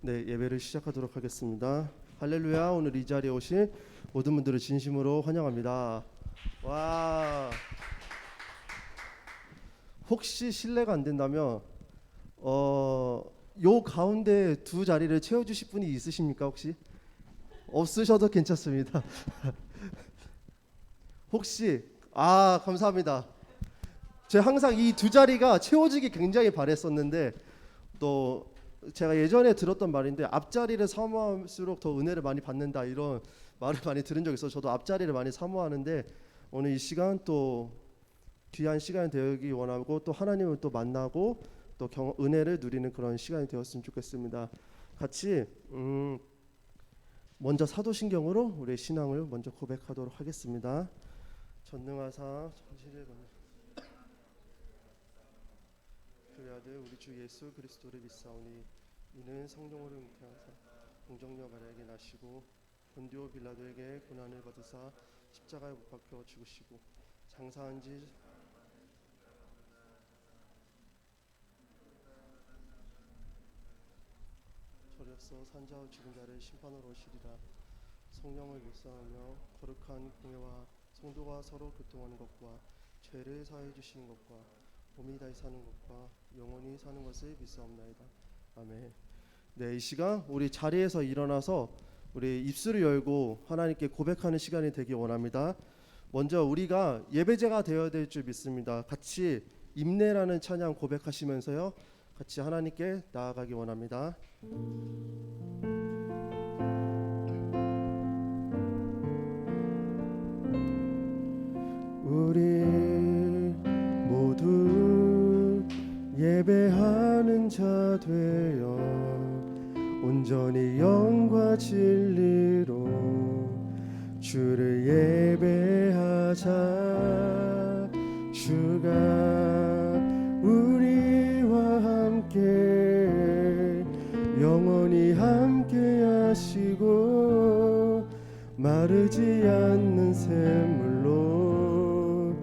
네, 예배를 시작하도록 하겠습니다. 할렐루야. 오늘 이 자리에 오신 모든 분들을 진심으로 환영합니다. 와. 혹시 실례가 안 된다면 요 가운데 두 자리를 채워 주실 분이 있으십니까? 혹시? 없으셔도 괜찮습니다. 혹시 감사합니다. 제가 항상 이 두 자리가 채워지기 굉장히 바랬었는데 또 제가 예전에 들었던 말인데 앞자리를 사모할수록 더 은혜를 많이 받는다 이런 말을 많이 들은 적이 있어서 저도 앞자리를 많이 사모하는데 오늘 이 시간 또 귀한 시간이 되기 원하고 또 하나님을 또 만나고 또 은혜를 누리는 그런 시간이 되었으면 좋겠습니다. 같이 먼저 사도신경으로 우리의 신앙을 먼저 고백하도록 하겠습니다. 전능하사 전지를 그의 아들 우리 주 예수 그리스도를 믿사오니 이는 성령으로 잉태하사 동정녀 마리아에게 나시고 본디오 빌라도에게 고난을 받으사 십자가에 못 박혀 죽으시고 장사한 지 저려서 산자와 죽은 자를 심판하러 오시리라. 성령을 믿사오며 거룩한 공회와 성도가 서로 교통하는 것과 죄를 사해 주시는 것과 봄이 다시 사는 것과 영원히 사는 것을 믿사옵나이다. 아멘. 네, 이 시간 우리 자리에서 일어나서 우리 입술을 열고 하나님께 고백하는 시간이 되기 원합니다. 먼저 우리가 예배자가 되어야 될 줄 믿습니다. 같이 임내라는 찬양 고백하시면서요, 같이 하나님께 나아가기 원합니다. 우리 모두 예배하는 자 되어 온전히 영과 진리로 주를 예배하자. 주가 우리와 함께 영원히 함께 하시고 마르지 않는 샘물로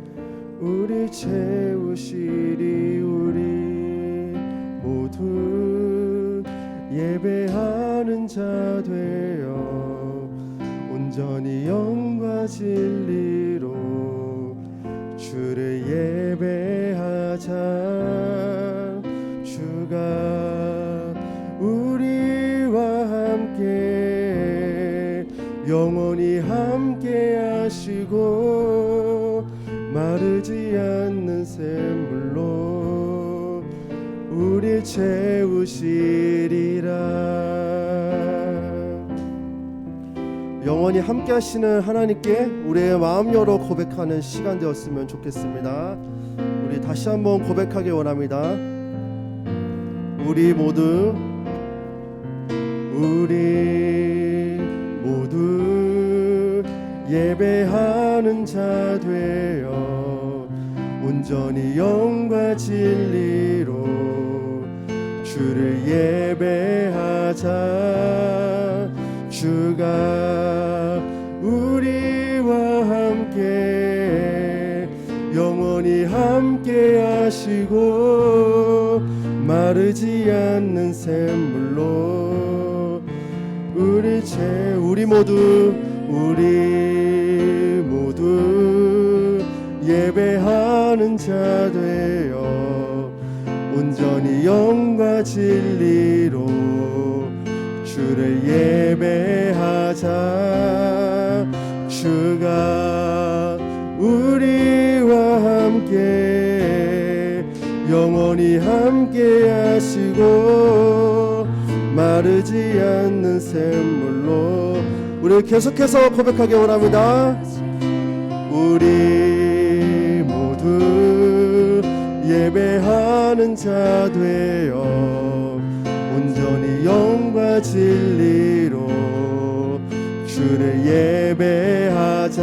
우리 채우시리. 우리 모두 예배하는 자 되어 온전히 영과 진리로 주를 예배하자. 주가 우리와 함께 영원히 함께 하시고 마르지 않는 샘물로 우리 채우시리라. 영원히 함께 하시는 하나님께 우리의 마음 열어 고백하는 시간 되었으면 좋겠습니다. 우리 다시 한번 고백하기 원합니다. 우리 모두 예배하는 자 되어 온전히 영과 진리로 주를 예배하자. 주가 우리와 함께 영원히 함께 하시고 마르지 않는 샘물로 우리 모두 예배하는 자 되어 온전히 영과 진리로 주를 예배하자. 주가 우리와 함께 영원히 함께 하시고 마르지 않는 샘물로 우리 계속해서 고백하기 원합니다. 우리 모두 예배하는 자 되어 온전히 영과 진리로 주를 예배하자.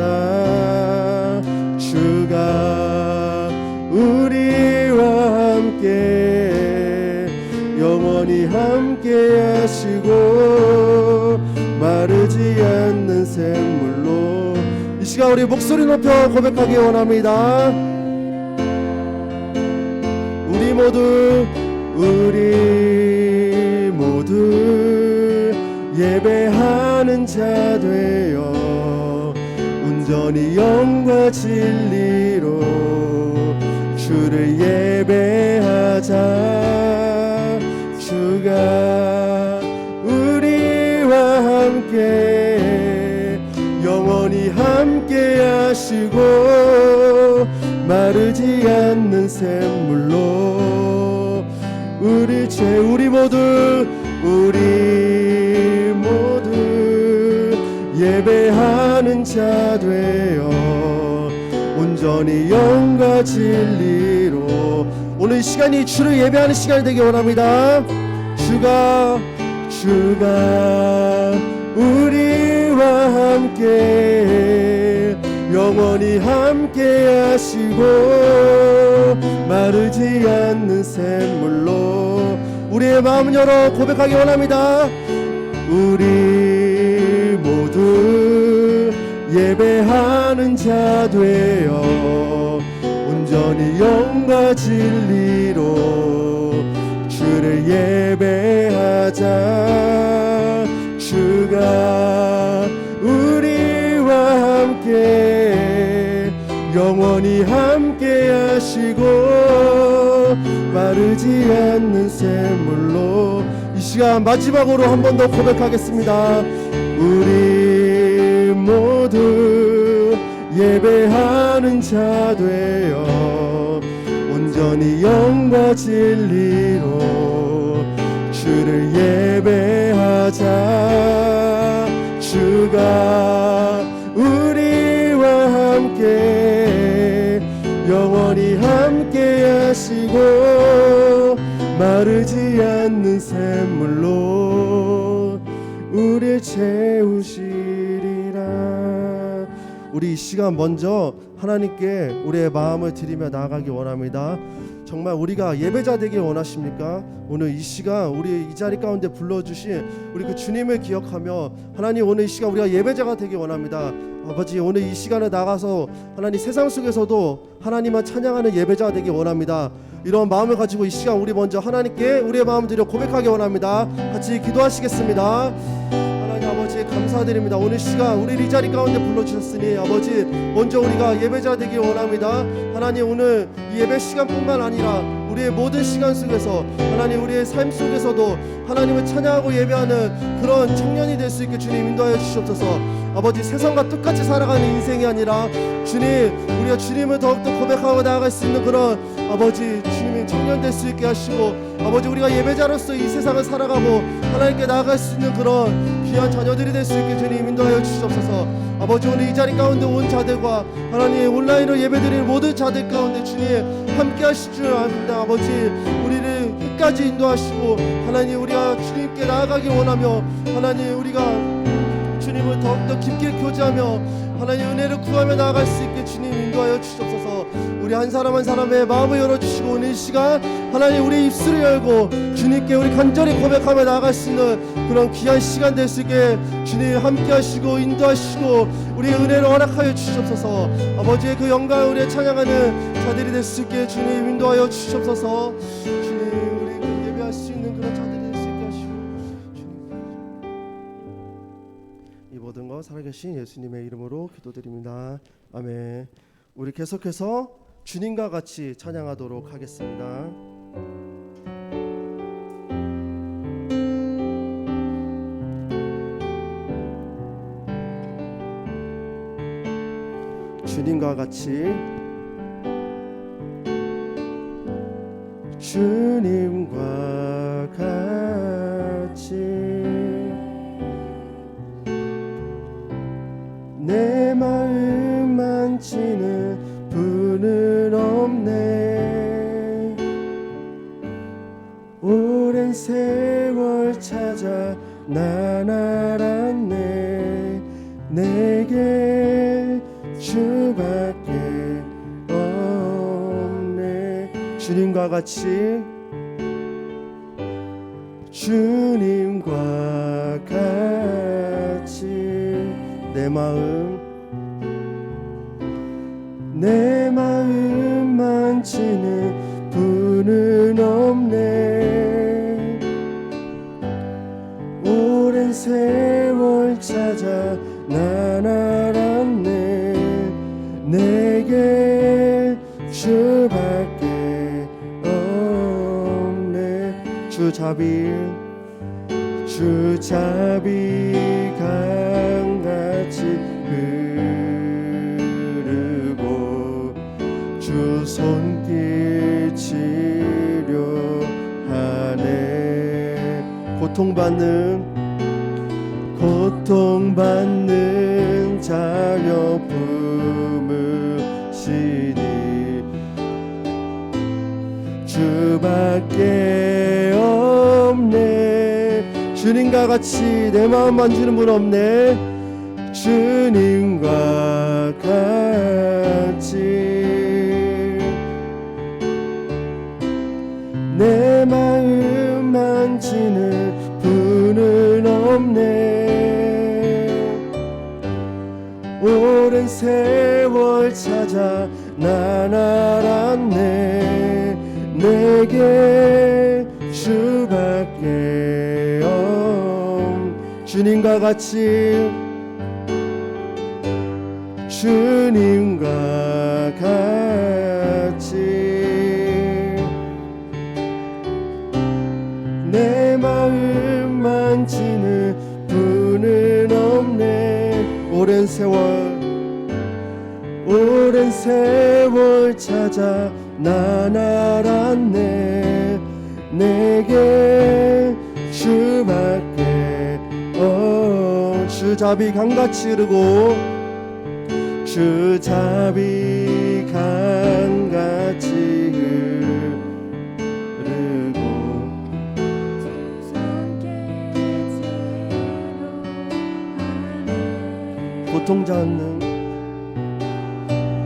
주가 우리와 함께 영원히 함께 하시고 마르지 않는 샘물로 이 시간 우리 목소리 높여 고백하기 원합니다. 우리 모두 예배하는 자 되어 온전히 영과 진리로 주를 예배하자. 주가 우리와 함께 영원히 함께 하시고 마르지 않는 샘물로 우리 모두 예배하는 자 되어 온전히 영과 진리로 오늘 시간이 주를 예배하는 시간이 되기 원합니다. 주가 우리와 함께 영원히 함께 하시고 마르지 않는 샘물로 우리의 마음 열어 고백하기 원합니다. 우리 모두 예배하는 자 되어 온전히 영과 진리로 주를 예배하자. 주가 우리와 함께 영원히 함께 하시고 마르지 않는 샘물로. 이 시간 마지막으로 한 번 더 고백하겠습니다. 우리 모두 예배하는 자 되어 온전히 영과 진리로 주를 예배하자. 주가 우리와 함께 영원히 함께 하시고 마르지 않는 샘물로 우리를 채우시리라. 우리 이 시간 먼저 하나님께 우리의 마음을 드리며 나아가기 원합니다. 정말 우리가 예배자 되길 원하십니까? 오늘 이 시간 우리 이 자리 가운데 불러주신 우리 그 주님을 기억하며 하나님 오늘 이 시간 우리가 예배자가 되길 원합니다. 아버지 오늘 이 시간에 나가서 하나님 세상 속에서도 하나님만 찬양하는 예배자가 되길 원합니다. 이런 마음을 가지고 이 시간 우리 먼저 하나님께 우리의 마음 드려 고백하기 원합니다. 같이 기도하시겠습니다. 하나님 아버지 감사드립니다. 오늘 시간 우리 이 자리 가운데 불러주셨으니 아버지 먼저 우리가 예배자 되길 원합니다. 하나님 오늘 이 예배 시간뿐만 아니라 우리의 모든 시간 속에서 하나님 우리의 삶 속에서도 하나님을 찬양하고 예배하는 그런 청년이 될 수 있게 주님 인도하여 주시옵소서. 아버지 세상과 똑같이 살아가는 인생이 아니라 주님 우리가 주님을 더욱더 고백하고 나아갈 수 있는 그런 아버지 주님의 청년 될 수 있게 하시고 아버지 우리가 예배자로서 이 세상을 살아가고 하나님께 나아갈 수 있는 그런 귀한 자녀들이 될 수 있게 주님 인도하여 주시옵소서. 아버지 오늘 이 자리 가운데 온 자들과 하나님 온라인으로 예배드리는 모든 자들 가운데 주님 함께 하실 줄 압니다. 아버지 우리를 끝까지 인도하시고 하나님 우리가 주님께 나아가길 원하며 하나님 우리가 주님을 더욱더 깊게 교제하며 하나님 은혜를 구하며 나아갈 수 있게 주님 인도하여 주시옵소서. 우리 한 사람 한 사람의 마음을 열어주시고 오늘 이 시간 하나님 우리 입술을 열고 주님께 우리 간절히 고백하며 나아갈 수 있는 그런 귀한 시간 될 수 있게 주님 함께 하시고 인도하시고 우리의 은혜를 허락하여 주시옵소서. 아버지의 그 영광을 우리의 찬양하는 자들이 될 수 있게 주님 인도하여 주시옵소서. 주님 우리 예배할 수 있는 그런 자들이 될 수 있게 하시고 주님 이 모든 것 살아계신 예수님의 이름으로 기도드립니다. 아멘. 우리 계속해서 주님과 같이 찬양하도록 하겠습니다. 주님과 같이 주님과 같이 내 마음 만지는 분은 없네. 오랜 세월 찾아 난 알았네. 내게 주밖에 없네. 주님과 같이 주님과 같이 내 마음 만지는 분은 없네. 오랜 세월 찾아 난 알았네. 내게 주밖에 없네. 주잡이 강같이 흐르고 주 손길 치료하네. 고통받는 자녀 품으시니 주밖에 없네. 주님과 같이 내 마음 만지는 분 없네. 주님과 같이 내 마음 만지는 분은 없네. 오랜 세월 찾아 난 알았네. 내게 주밖에 주님과 같이 주님과 같이 내 마음 만지는 분은 없네. 오랜 세월 찾아 난 알았네. 내게 주밖에 주 자비 강같이 흐르고 주 자비 강같이 흐르고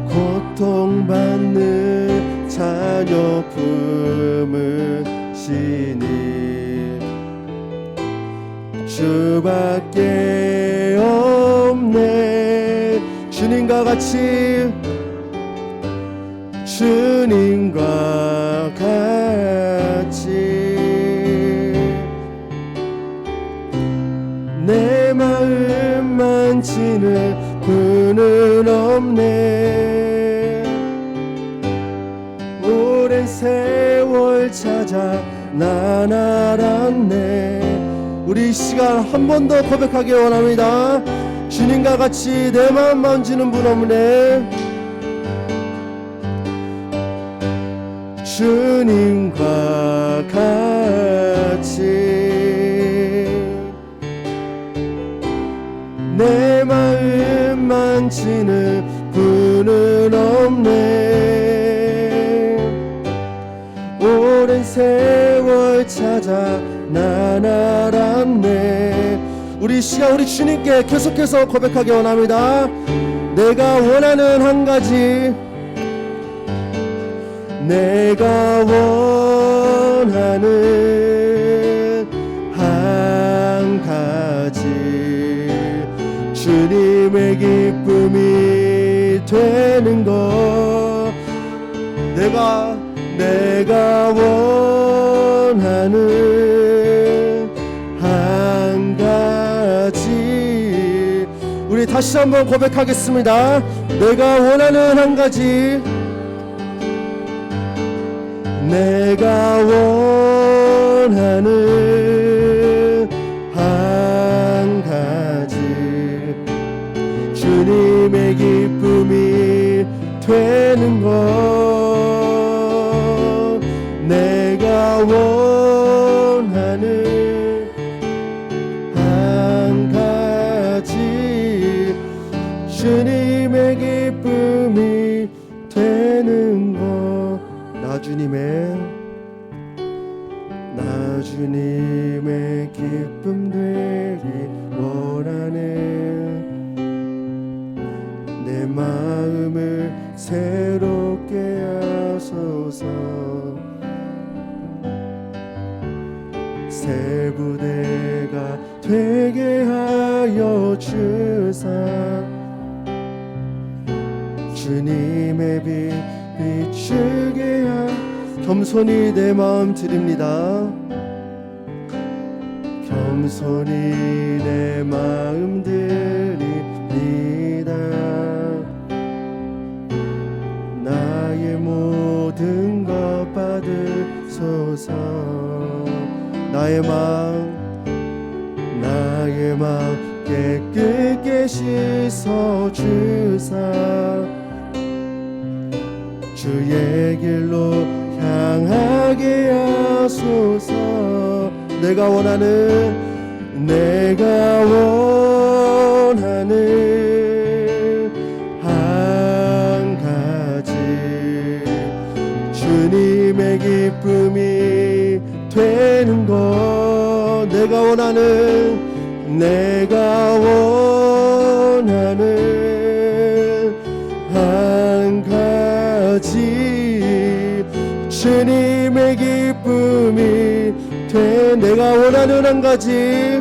고통받는 자녀 품으시니 주밖에 없네. 주님과 같이 내 마음 만지는 분은 없네. 오랜 세월 찾아 난 알았네. 우리 이 시간 한 번 더 고백하기 원합니다. 주님과 같이 내 마음 만지는 분 없네. 주님과 같이 내 마음 만지는 분은 없네. 오랜 세월 찾아 난 알았네. 우리 시간 우리 주님께 계속해서 고백하기 원합니다. 내가 원하는 한 가지, 내가 원하는 한 가지, 주님의 기쁨이 되는 것. 내가 원하는 한 가지. 우리 다시 한번 고백하겠습니다. 내가 원하는 한 가지, 내가 원하는 한 가지, 주님의 기쁨이 되는 것. 내가 원하는 한 가지, 주님의 기쁨이 되는 것. 나 주님의 기쁨 되기 원하네. 내 마음을 새롭게 하소서. 새 부대가 되게 하여 주사. 주님의 빛 비추게 하. 겸손히 내 마음 드립니다. 겸손히 내 마음 드립니다. 나의 모든 것 받으소서. 나의 마음 깨끗게 씻어주사. 주의 길로 향하게 하소서. 내가 원하는 한 가지, 주님의 기쁨이 되는 것. 내가 원하는 한 가지, 주님의 기쁨이 돼. 내가 원하는 한 가지,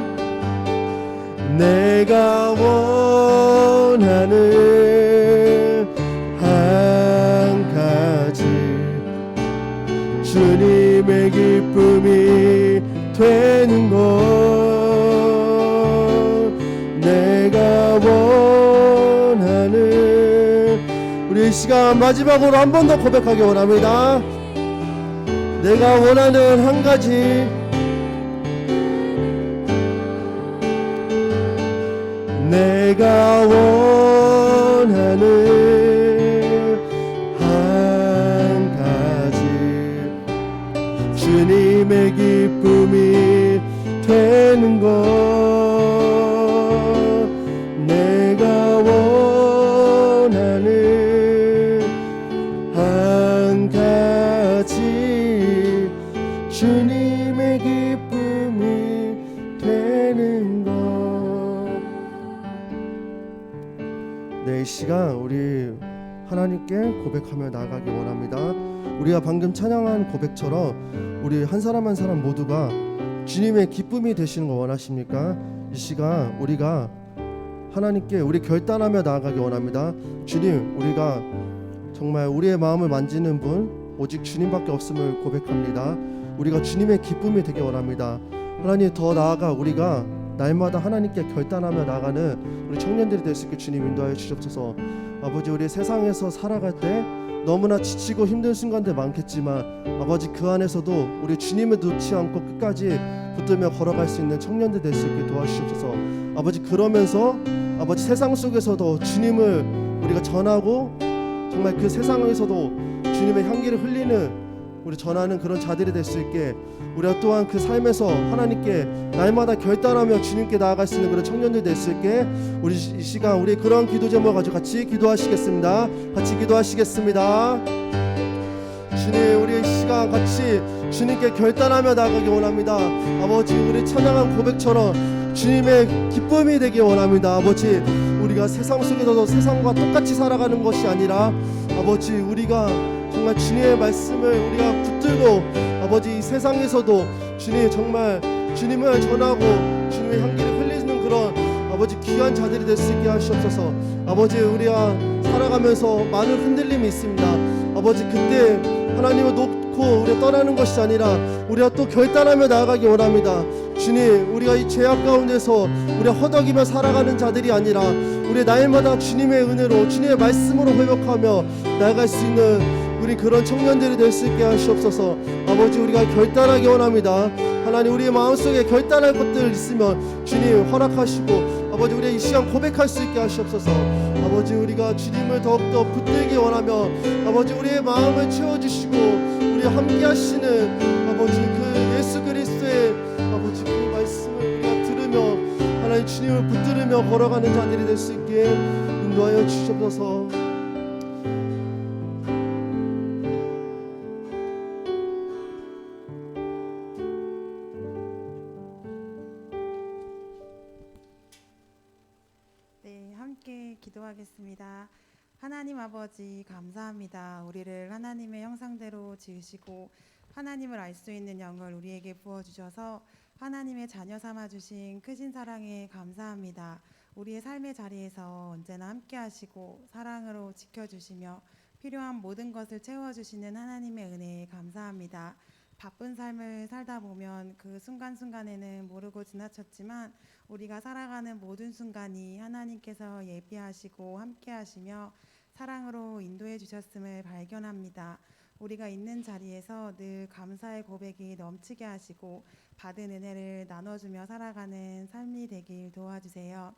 내가 원하는 한 가지, 주님의 기쁨이 되는 것. 내가 원하는. 우리 이 시간 마지막으로 한 번 더 고백하기 원합니다. 내가 원하는 한 가지, 시간 우리 하나님께 고백하며 나아가기 원합니다. 우리가 방금 찬양한 고백처럼 우리 한 사람 한 사람 모두가 주님의 기쁨이 되시는 거 원하십니까? 이 시간 우리가 하나님께 우리 결단하며 나아가기 원합니다. 주님, 우리가 정말 우리의 마음을 만지는 분 오직 주님밖에 없음을 고백합니다. 우리가 주님의 기쁨이 되기 원합니다. 하나님, 더 나아가 우리가 날마다 하나님께 결단하며 나가는 우리 청년들이 될 수 있게 주님 인도하여 주시옵소서. 아버지, 우리 세상에서 살아갈 때 너무나 지치고 힘든 순간들 많겠지만 아버지, 그 안에서도 우리 주님을 놓지 않고 끝까지 붙들며 걸어갈 수 있는 청년들 될 수 있게 도와주시옵소서. 아버지, 그러면서 아버지 세상 속에서도 주님을 우리가 전하고 정말 그 세상에서도 주님의 향기를 흘리는 우리 전하는 그런 자들이 될 수 있게 우리가 또한 그 삶에서 하나님께 날마다 결단하며 주님께 나아갈 수 있는 그런 청년들 될 수 있게 우리 이 시간 우리 그런 기도 제목을 가지고 같이 기도하시겠습니다. 같이 기도하시겠습니다. 주님, 우리 이 시간 같이 주님께 결단하며 나아가기 원합니다. 아버지, 우리 찬양한 고백처럼 주님의 기쁨이 되기 원합니다. 아버지, 우리가 세상 속에서도 세상과 똑같이 살아가는 것이 아니라 아버지, 우리가 정말 주님의 말씀을 우리가 붙들고 아버지, 이 세상에서도 주님 정말 주님을 전하고 주님의 향기를 흘리는 그런 아버지 귀한 자들이 될 수 있게 하시옵소서. 아버지, 우리가 살아가면서 많은 흔들림이 있습니다. 아버지, 그때 하나님을 놓고 우리가 떠나는 것이 아니라 우리가 또 결단하며 나아가기 원합니다. 주님, 우리가 이 죄악 가운데서 우리가 허덕이며 살아가는 자들이 아니라 우리 날마다 주님의 은혜로 주님의 말씀으로 회복하며 나아갈 수 있는 우리 그런 청년들이 될 수 있게 하시옵소서. 아버지, 우리가 결단하기 원합니다. 하나님, 우리의 마음속에 결단할 것들 있으면 주님 허락하시고 아버지, 우리의 이 시간 고백할 수 있게 하시옵소서. 아버지, 우리가 주님을 더욱더 붙들기 원하며 아버지, 우리의 마음을 채워주시고 우리 함께 하시는 아버지 그 예수 그리스도의 아버지 그 말씀을 우리가 들으며 하나님 주님을 붙들으며 걸어가는 자들이 될 수 있게 인도하여 주시옵소서. 함께 기도하겠습니다. 하나님 아버지, 감사합니다. 우리를 하나님의 형상대로 지으시고 하나님을 알 수 있는 영을 우리에게 부어주셔서 하나님의 자녀 삼아주신 크신 사랑에 감사합니다. 우리의 삶의 자리에서 언제나 함께 하시고 사랑으로 지켜주시며 필요한 모든 것을 채워주시는 하나님의 은혜에 감사합니다. 바쁜 삶을 살다 보면 그 순간순간에는 모르고 지나쳤지만 우리가 살아가는 모든 순간이 하나님께서 예비하시고 함께 하시며 사랑으로 인도해 주셨음을 발견합니다. 우리가 있는 자리에서 늘 감사의 고백이 넘치게 하시고 받은 은혜를 나눠주며 살아가는 삶이 되길 도와주세요.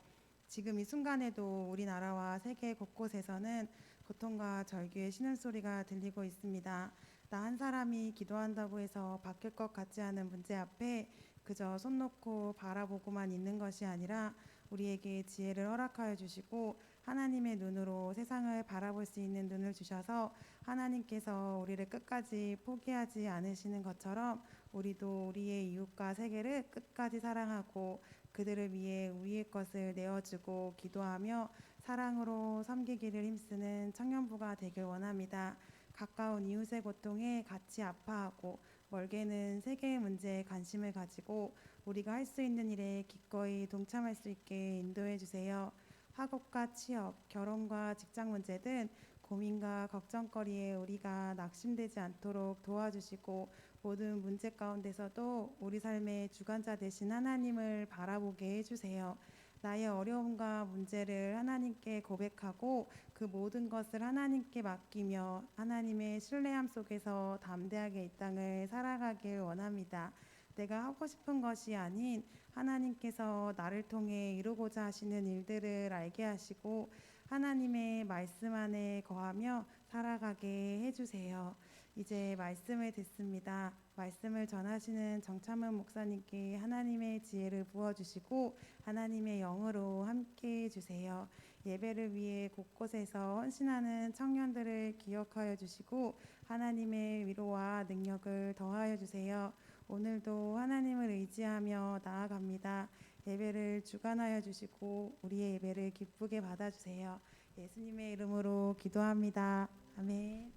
지금 이 순간에도 우리나라와 세계 곳곳에서는 고통과 절규의 신음소리가 들리고 있습니다. 나 한 사람이 기도한다고 해서 바뀔 것 같지 않은 문제 앞에 그저 손 놓고 바라보고만 있는 것이 아니라 우리에게 지혜를 허락하여 주시고 하나님의 눈으로 세상을 바라볼 수 있는 눈을 주셔서 하나님께서 우리를 끝까지 포기하지 않으시는 것처럼 우리도 우리의 이웃과 세계를 끝까지 사랑하고 그들을 위해 우리의 것을 내어주고 기도하며 사랑으로 섬기기를 힘쓰는 청년부가 되길 원합니다. 가까운 이웃의 고통에 같이 아파하고 멀게는 세계의 문제에 관심을 가지고 우리가 할 수 있는 일에 기꺼이 동참할 수 있게 인도해 주세요. 학업과 취업, 결혼과 직장 문제 등 고민과 걱정거리에 우리가 낙심되지 않도록 도와주시고 모든 문제 가운데서도 우리 삶의 주관자 되신 하나님을 바라보게 해주세요. 나의 어려움과 문제를 하나님께 고백하고 그 모든 것을 하나님께 맡기며 하나님의 신뢰함 속에서 담대하게 이 땅을 살아가길 원합니다. 내가 하고 싶은 것이 아닌 하나님께서 나를 통해 이루고자 하시는 일들을 알게 하시고 하나님의 말씀 안에 거하며 살아가게 해주세요. 이제 말씀을 듣습니다. 말씀을 전하시는 정찬문 목사님께 하나님의 지혜를 부어주시고 하나님의 영으로 함께 해주세요. 예배를 위해 곳곳에서 헌신하는 청년들을 기억하여 주시고 하나님의 위로와 능력을 더하여 주세요. 오늘도 하나님을 의지하며 나아갑니다. 예배를 주관하여 주시고 우리의 예배를 기쁘게 받아주세요. 예수님의 이름으로 기도합니다. 아멘.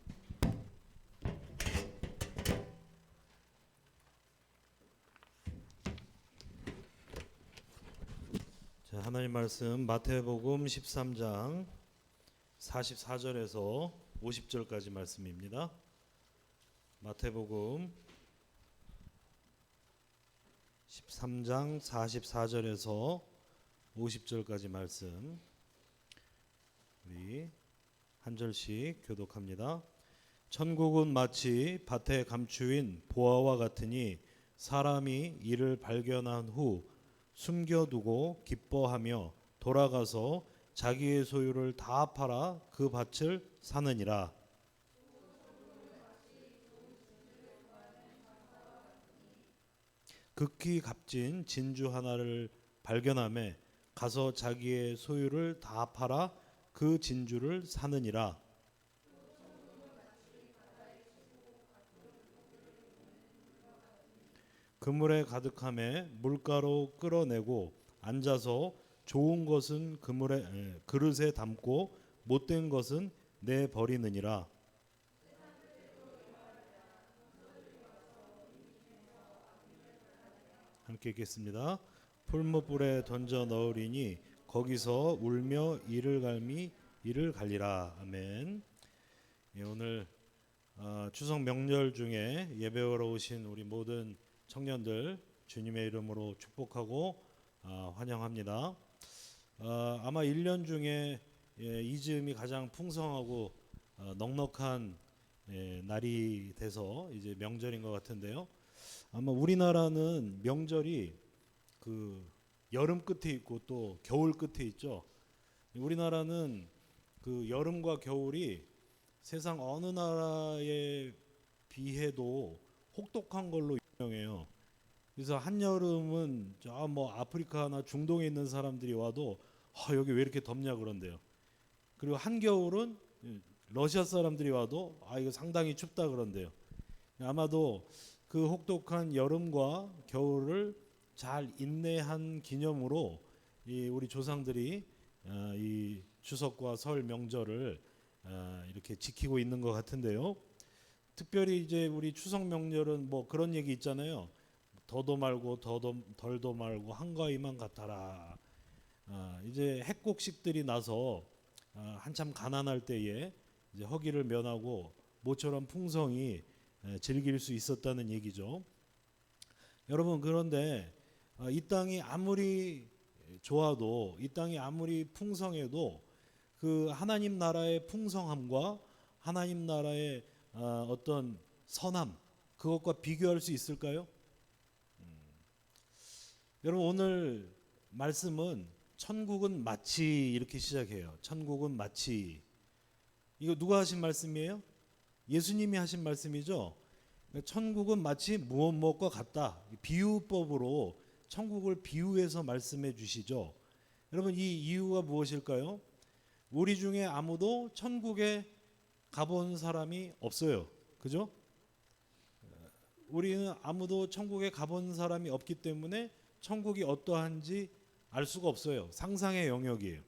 자, 하나님 말씀 마태복음 13장 44절에서 50절까지 말씀입니다. 마태복음 13장 44절에서 50절까지 말씀 우리 한 절씩 교독합니다. 천국은 마치 밭에 감추인 보화와 같으니 사람이 이를 발견한 후 숨겨두고 기뻐하며 돌아가서 자기의 소유를 다 팔아 그 밭을 사느니라. 극히 값진 진주 하나를 발견하매 가서 자기의 소유를 다 팔아 그 진주를 사느니라. 그물에 가득함에 물가로 끌어내고 앉아서 좋은 것은 그릇에 담고 못된 것은 내버리느니라. 함께 읽겠습니다. 풀무불에 던져 넣으리니 거기서 울며 이를 갈미 이를 갈리라. 아멘. 예, 오늘 추석 명절 중에 예배하러 오신 우리 모든 청년들 주님의 이름으로 축복하고 환영합니다. 아마 1년 중에 이 즈음이 가장 풍성하고 넉넉한 날이 돼서 이제 명절인 것 같은데요. 아마 우리나라는 명절이 그 여름 끝에 있고 또 겨울 끝에 있죠. 우리나라는 그 여름과 겨울이 세상 어느 나라에 비해도 혹독한 걸로 유명해요. 그래서 한여름은 저 뭐 아프리카나 중동에 있는 사람들이 와도 여기 왜 이렇게 덥냐 그런대요. 그리고 한겨울은 러시아 사람들이 와도 이거 상당히 춥다 그런대요. 아마도 그 혹독한 여름과 겨울을 잘 인내한 기념으로 우리 조상들이 이 추석과 설 명절을 이렇게 지키고 있는 것 같은데요. 특별히 이제 우리 추석 명절은 뭐 그런 얘기 있잖아요. 더도 말고 덜도 말고 한가위만 같아라. 이제 핵곡식들이 나서 한참 가난할 때에 이제 허기를 면하고 모처럼 풍성히 즐길 수 있었다는 얘기죠. 여러분, 그런데 이 땅이 아무리 좋아도 이 땅이 아무리 풍성해도 그 하나님 나라의 풍성함과 하나님 나라의 어떤 선함, 그것과 비교할 수 있을까요? 여러분, 오늘 말씀은 천국은 마치 이렇게 시작해요. 천국은 마치. 이거 누가 하신 말씀이에요? 예수님이 하신 말씀이죠. 천국은 마치 무엇과 같다. 비유법으로 천국을 비유해서 말씀해 주시죠. 여러분, 이 이유가 무엇일까요? 우리 중에 아무도 천국에 가본 사람이 없어요. 그죠? 우리는 아무도 천국에 가본 사람이 없기 때문에 천국이 어떠한지 알 수가 없어요. 상상의 영역이에요.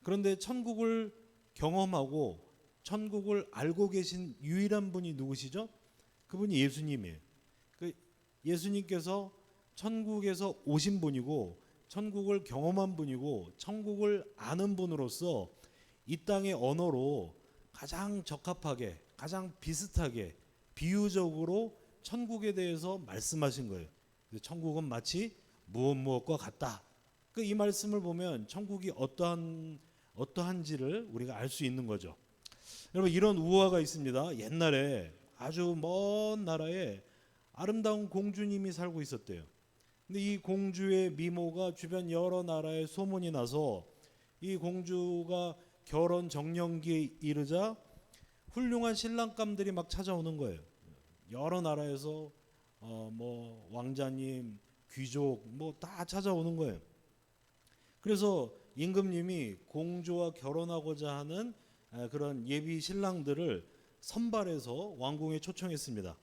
그런데 천국을 경험하고 천국을 알고 계신 유일한 분이 누구시죠? 그분이 예수님이에요. 예수님께서 천국에서 오신 분이고 천국을 경험한 분이고 천국을 아는 분으로서 이 땅의 언어로 가장 적합하게, 가장 비슷하게 비유적으로 천국에 대해서 말씀하신 거예요. 천국은 마치 무엇과 같다. 이 말씀을 보면 천국이 어떠한지를 우리가 알 수 있는 거죠. 여러분, 이런 우화가 있습니다. 옛날에 아주 먼 나라에 아름다운 공주님이 살고 있었대요. 근데 이 공주의 미모가 주변 여러 나라에 소문이 나서 이 공주가 결혼 정년기에 이르자 훌륭한 신랑감들이 막 찾아오는 거예요. 여러 나라에서 뭐 왕자님, 귀족 뭐 다 찾아오는 거예요. 그래서 임금님이 공주와 결혼하고자 하는 그런 예비 신랑들을 선발해서 왕궁에 초청했습니다.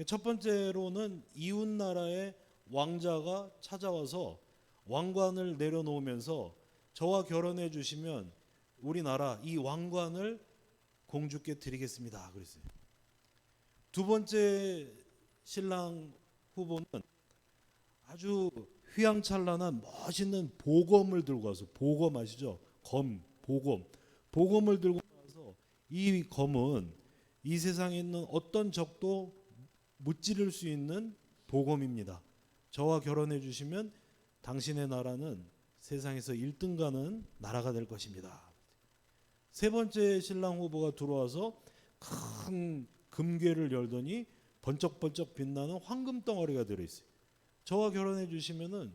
첫 번째로는 이웃 나라의 왕자가 찾아와서 왕관을 내려놓으면서 저와 결혼해 주시면 우리나라 이 왕관을 공주께 드리겠습니다. 그랬어요. 두 번째 신랑 후보는 아주 휘황찬란한 멋있는 보검을 들고 와서, 보검 아시죠? 보검을 들고 와서, 이 검은 이 세상에 있는 어떤 적도 무찌를 수 있는 보검입니다. 저와 결혼해 주시면 당신의 나라는 세상에서 1등 가는 나라가 될 것입니다. 세 번째 신랑 후보가 들어와서 큰 금괴를 열더니 번쩍번쩍 빛나는 황금 덩어리가 들어있어요. 저와 결혼해 주시면은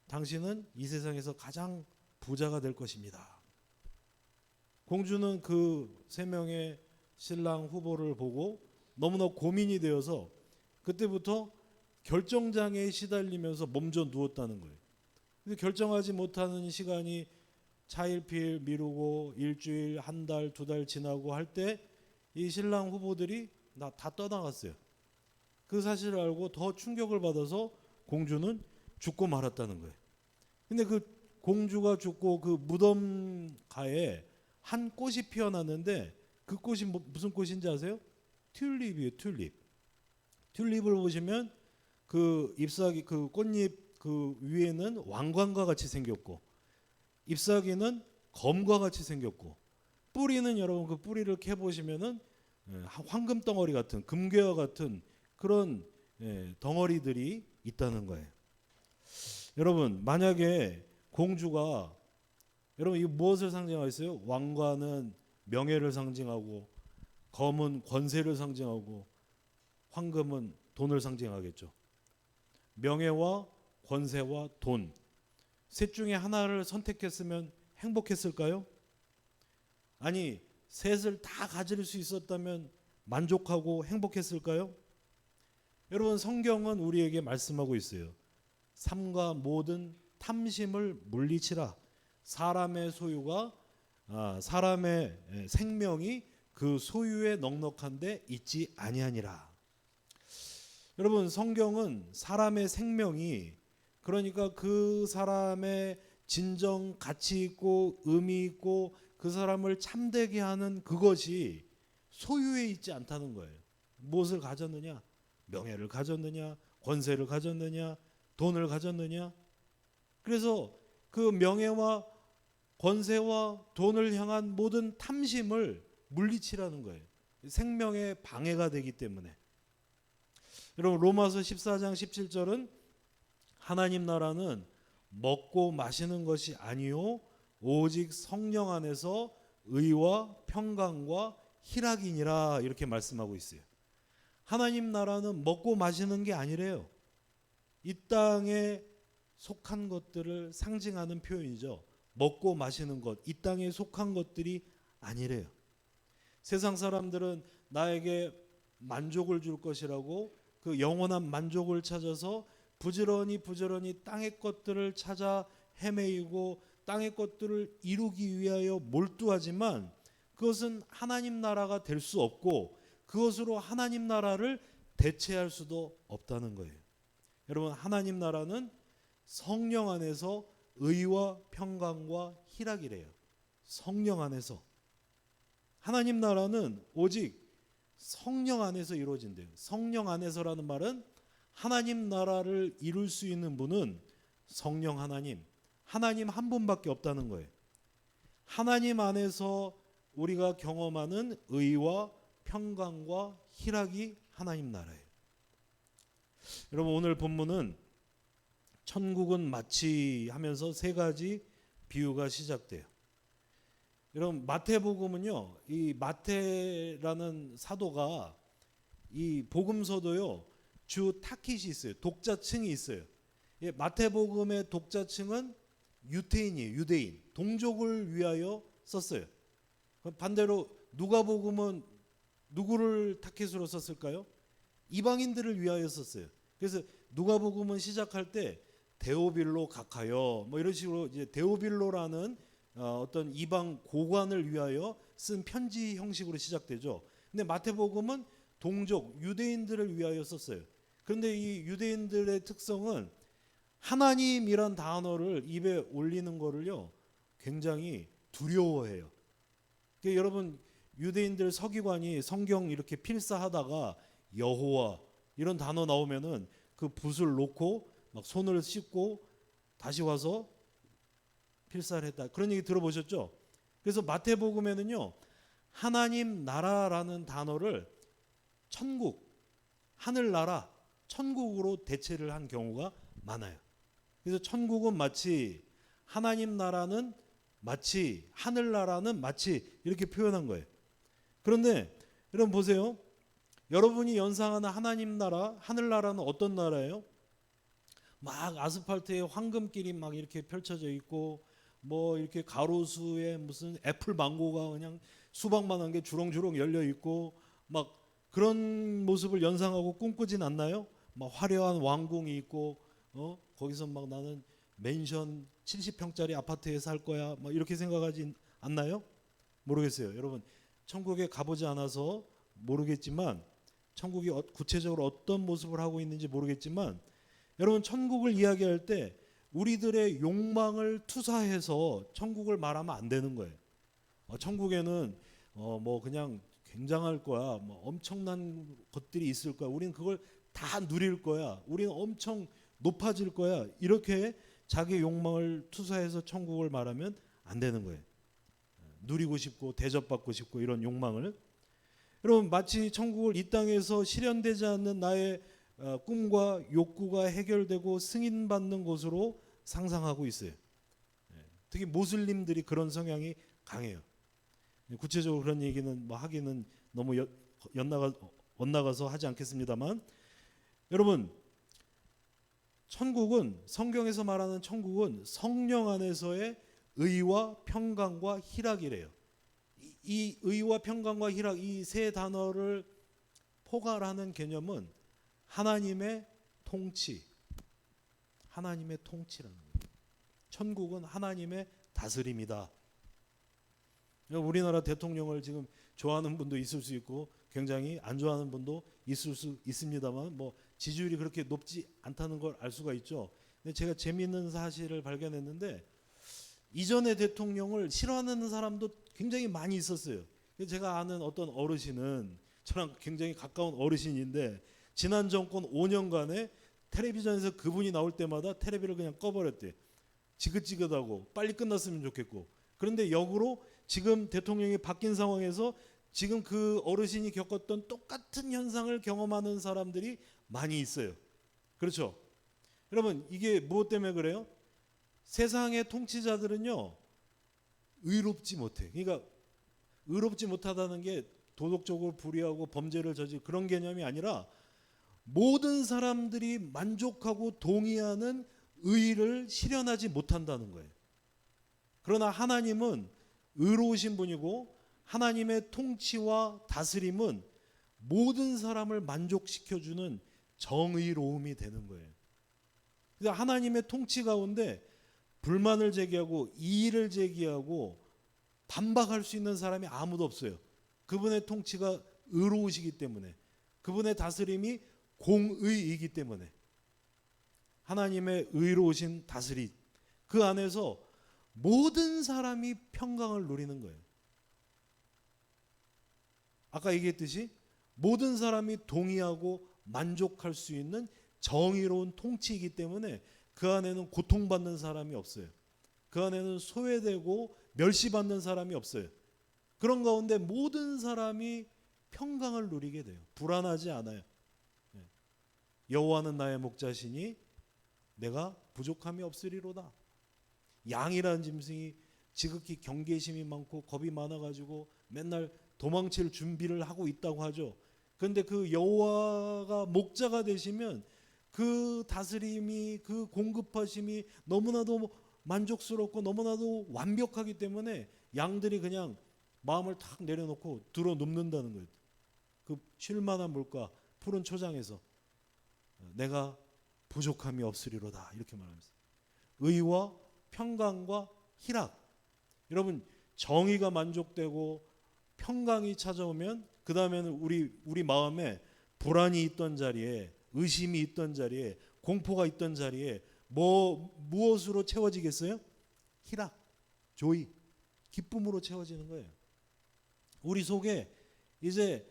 당신은 이 세상에서 가장 부자가 될 것입니다. 공주는 그 세 명의 신랑 후보를 보고 너무나 고민이 되어서 그때부터 결정장애에 시달리면서 몸져 누웠다는 거예요. 근데 결정하지 못하는 시간이 차일피일 미루고 일주일, 한 달, 2달 지나고 할 때 이 신랑 후보들이 다 떠나갔어요. 그 사실을 알고 더 충격을 받아서 공주는 죽고 말았다는 거예요. 근데 그 공주가 죽고 그 무덤가에 한 꽃이 피어났는데 그 꽃이 무슨 꽃인지 아세요? 튤립이에요. 튤립을 보시면 그 잎사귀, 그 꽃잎 그 위에는 왕관과 같이 생겼고, 잎사귀는 검과 같이 생겼고, 뿌리는 여러분 그 뿌리를 캐 보시면은 황금 덩어리 같은, 금괴와 같은 그런 덩어리들이 있다는 거예요. 여러분, 만약에 공주가, 여러분 이거 무엇을 상징하고 있어요? 왕관은 명예를 상징하고, 검은 권세를 상징하고, 황금은 돈을 상징하겠죠. 명예와 권세와 돈, 셋 중에 하나를 선택했으면 행복했을까요? 아니, 셋을 다 가질 수 있었다면 만족하고 행복했을까요? 여러분, 성경은 우리에게 말씀하고 있어요. 삼가 모든 탐심을 물리치라. 사람의 소유가 사람의 생명이 그 소유에 넉넉한데 있지 아니하니라. 여러분, 성경은 사람의 생명이, 그러니까 그 사람의 진정 가치 있고 의미 있고 그 사람을 참되게 하는 그것이 소유에 있지 않다는 거예요. 무엇을 가졌느냐? 명예를 가졌느냐? 권세를 가졌느냐? 돈을 가졌느냐? 그래서 그 명예와 권세와 돈을 향한 모든 탐심을 물리치라는 거예요. 생명에 방해가 되기 때문에. 여러분, 로마서 14장 17절은 하나님 나라는 먹고 마시는 것이 아니요 오직 성령 안에서 의와 평강과 희락이니라, 이렇게 말씀하고 있어요. 하나님 나라는 먹고 마시는 게 아니래요. 이 땅에 속한 것들을 상징하는 표현이죠. 먹고 마시는 것, 이 땅에 속한 것들이 아니래요. 세상 사람들은 나에게 만족을 줄 것이라고 그 영원한 만족을 찾아서 부지런히 땅의 것들을 찾아 헤매이고 땅의 것들을 이루기 위하여 몰두하지만 그것은 하나님 나라가 될 수 없고 그것으로 하나님 나라를 대체할 수도 없다는 거예요. 여러분, 하나님 나라는 성령 안에서 의와 평강과 희락이래요. 성령 안에서. 하나님 나라는 오직 성령 안에서 이루어진대요. 성령 안에서라는 말은 하나님 나라를 이룰 수 있는 분은 성령 하나님 한 분밖에 없다는 거예요. 하나님 안에서 우리가 경험하는 의와 평강과 희락이 하나님 나라예요. 여러분, 오늘 본문은 천국은 마치 하면서 세 가지 비유가 시작돼요. 여러분, 마태복음은요, 이 마태라는 사도가 이 복음서도요 주 타깃이 있어요. 독자층이 있어요. 예, 마태복음의 독자층은 유대인이에요. 유대인, 동족을 위하여 썼어요. 반대로 누가복음은 누구를 타깃으로 썼을까요? 이방인들을 위하여 썼어요. 그래서 누가복음은 시작할 때 데오빌로 각하여 뭐 이런 식으로 이제 데오빌로라는 어떤 이방 고관을 위하여 쓴 편지 형식으로 시작되죠. 근데 마태복음은 동족 유대인들을 위하여 썼어요. 그런데 이 유대인들의 특성은 하나님이란 단어를 입에 올리는 거를요 굉장히 두려워해요. 그러니까 여러분 유대인들 서기관이 성경 이렇게 필사하다가 여호와 이런 단어 나오면은 그 붓을 놓고 막 손을 씻고 다시 와서 필사를 했다. 그런 얘기 들어보셨죠? 그래서 마태복음에는요. 하나님 나라라는 단어를 천국, 하늘나라, 천국으로 대체를 한 경우가 많아요. 그래서 천국은 마치 하나님 나라는 마치 하늘나라는 마치 이렇게 표현한 거예요. 그런데 여러분 보세요. 여러분이 연상하는 하나님 나라, 하늘나라는 어떤 나라예요? 막 아스팔트에 황금길이 막 이렇게 펼쳐져 있고 뭐 이렇게 가로수에 무슨 애플 망고가 그냥 수박만한 게 주렁주렁 열려 있고 막 그런 모습을 연상하고 꿈꾸진 않나요? 막 화려한 왕궁이 있고 거기서 막 나는 맨션 70평짜리 아파트에 살 거야 막 이렇게 생각하지 않나요? 모르겠어요. 여러분 천국에 가보지 않아서 모르겠지만 천국이 구체적으로 어떤 모습을 하고 있는지 모르겠지만 여러분 천국을 이야기할 때 우리들의 욕망을 투사해서 천국을 말하면 안 되는 거예요. 천국에는 뭐 그냥 굉장할 거야. 뭐 엄청난 것들이 있을 거야. 우리는 그걸 다 누릴 거야. 우리는 엄청 높아질 거야. 이렇게 자기 욕망을 투사해서 천국을 말하면 안 되는 거예요. 누리고 싶고 대접받고 싶고 이런 욕망을. 여러분 마치 천국을 이 땅에서 실현되지 않는 나의 꿈과 욕구가 해결되고 승인받는 곳으로 상상하고 있어요. 특히 모슬림들이 그런 성향이 강해요. 구체적으로 그런 얘기는 뭐 하기는 너무 엇나가서 하지 않겠습니다만 여러분 천국은 성경에서 말하는 천국은 성령 안에서의 의와 평강과 희락이래요. 이 의와 평강과 희락 이 세 단어를 포괄하는 개념은 하나님의 통치, 하나님의 통치라는 거예요. 천국은 하나님의 다스림이다. 우리나라 대통령을 지금 좋아하는 분도 있을 수 있고 굉장히 안 좋아하는 분도 있을 수 있습니다만 뭐 지지율이 그렇게 높지 않다는 걸 알 수가 있죠. 근데 제가 재미있는 사실을 발견했는데 이전의 대통령을 싫어하는 사람도 굉장히 많이 있었어요. 제가 아는 어떤 어르신은 저랑 굉장히 가까운 어르신인데 지난 정권 5년간에 텔레비전에서 그분이 나올 때마다 텔레비를 그냥 꺼버렸대. 지긋지긋하고 빨리 끝났으면 좋겠고. 그런데 역으로 지금 대통령이 바뀐 상황에서 지금 그 어르신이 겪었던 똑같은 현상을 경험하는 사람들이 많이 있어요. 그렇죠? 여러분 이게 무엇 때문에 그래요? 세상의 통치자들은요 의롭지 못해. 그러니까 의롭지 못하다는 게 도덕적으로 불의하고 범죄를 저질 그런 개념이 아니라 모든 사람들이 만족하고 동의하는 의를 실현하지 못한다는 거예요. 그러나 하나님은 의로우신 분이고 하나님의 통치와 다스림은 모든 사람을 만족시켜주는 정의로움이 되는 거예요. 그래서 하나님의 통치 가운데 불만을 제기하고 이의를 제기하고 반박할 수 있는 사람이 아무도 없어요. 그분의 통치가 의로우시기 때문에 그분의 다스림이 공의이기 때문에 하나님의 의로우신 다스림 그 안에서 모든 사람이 평강을 누리는 거예요. 아까 얘기했듯이 모든 사람이 동의하고 만족할 수 있는 정의로운 통치이기 때문에 그 안에는 고통받는 사람이 없어요. 그 안에는 소외되고 멸시받는 사람이 없어요. 그런 가운데 모든 사람이 평강을 누리게 돼요. 불안하지 않아요. 여호와는 나의 목자시니 내가 부족함이 없으리로다. 양이라는 짐승이 지극히 경계심이 많고 겁이 많아가지고 맨날 도망칠 준비를 하고 있다고 하죠. 그런데 그 여호와가 목자가 되시면 그 다스림이 그 공급하심이 너무나도 만족스럽고 너무나도 완벽하기 때문에 양들이 그냥 마음을 탁 내려놓고 들어 눕는다는 거예요. 그 쉴만한 물가 푸른 초장에서 내가 부족함이 없으리로다 이렇게 말합니다. 의와 평강과 희락. 여러분 정의가 만족되고 평강이 찾아오면 그 다음에는 우리 마음에 불안이 있던 자리에 의심이 있던 자리에 공포가 있던 자리에 무엇으로 채워지겠어요? 희락, 조이, 기쁨으로 채워지는 거예요. 우리 속에 이제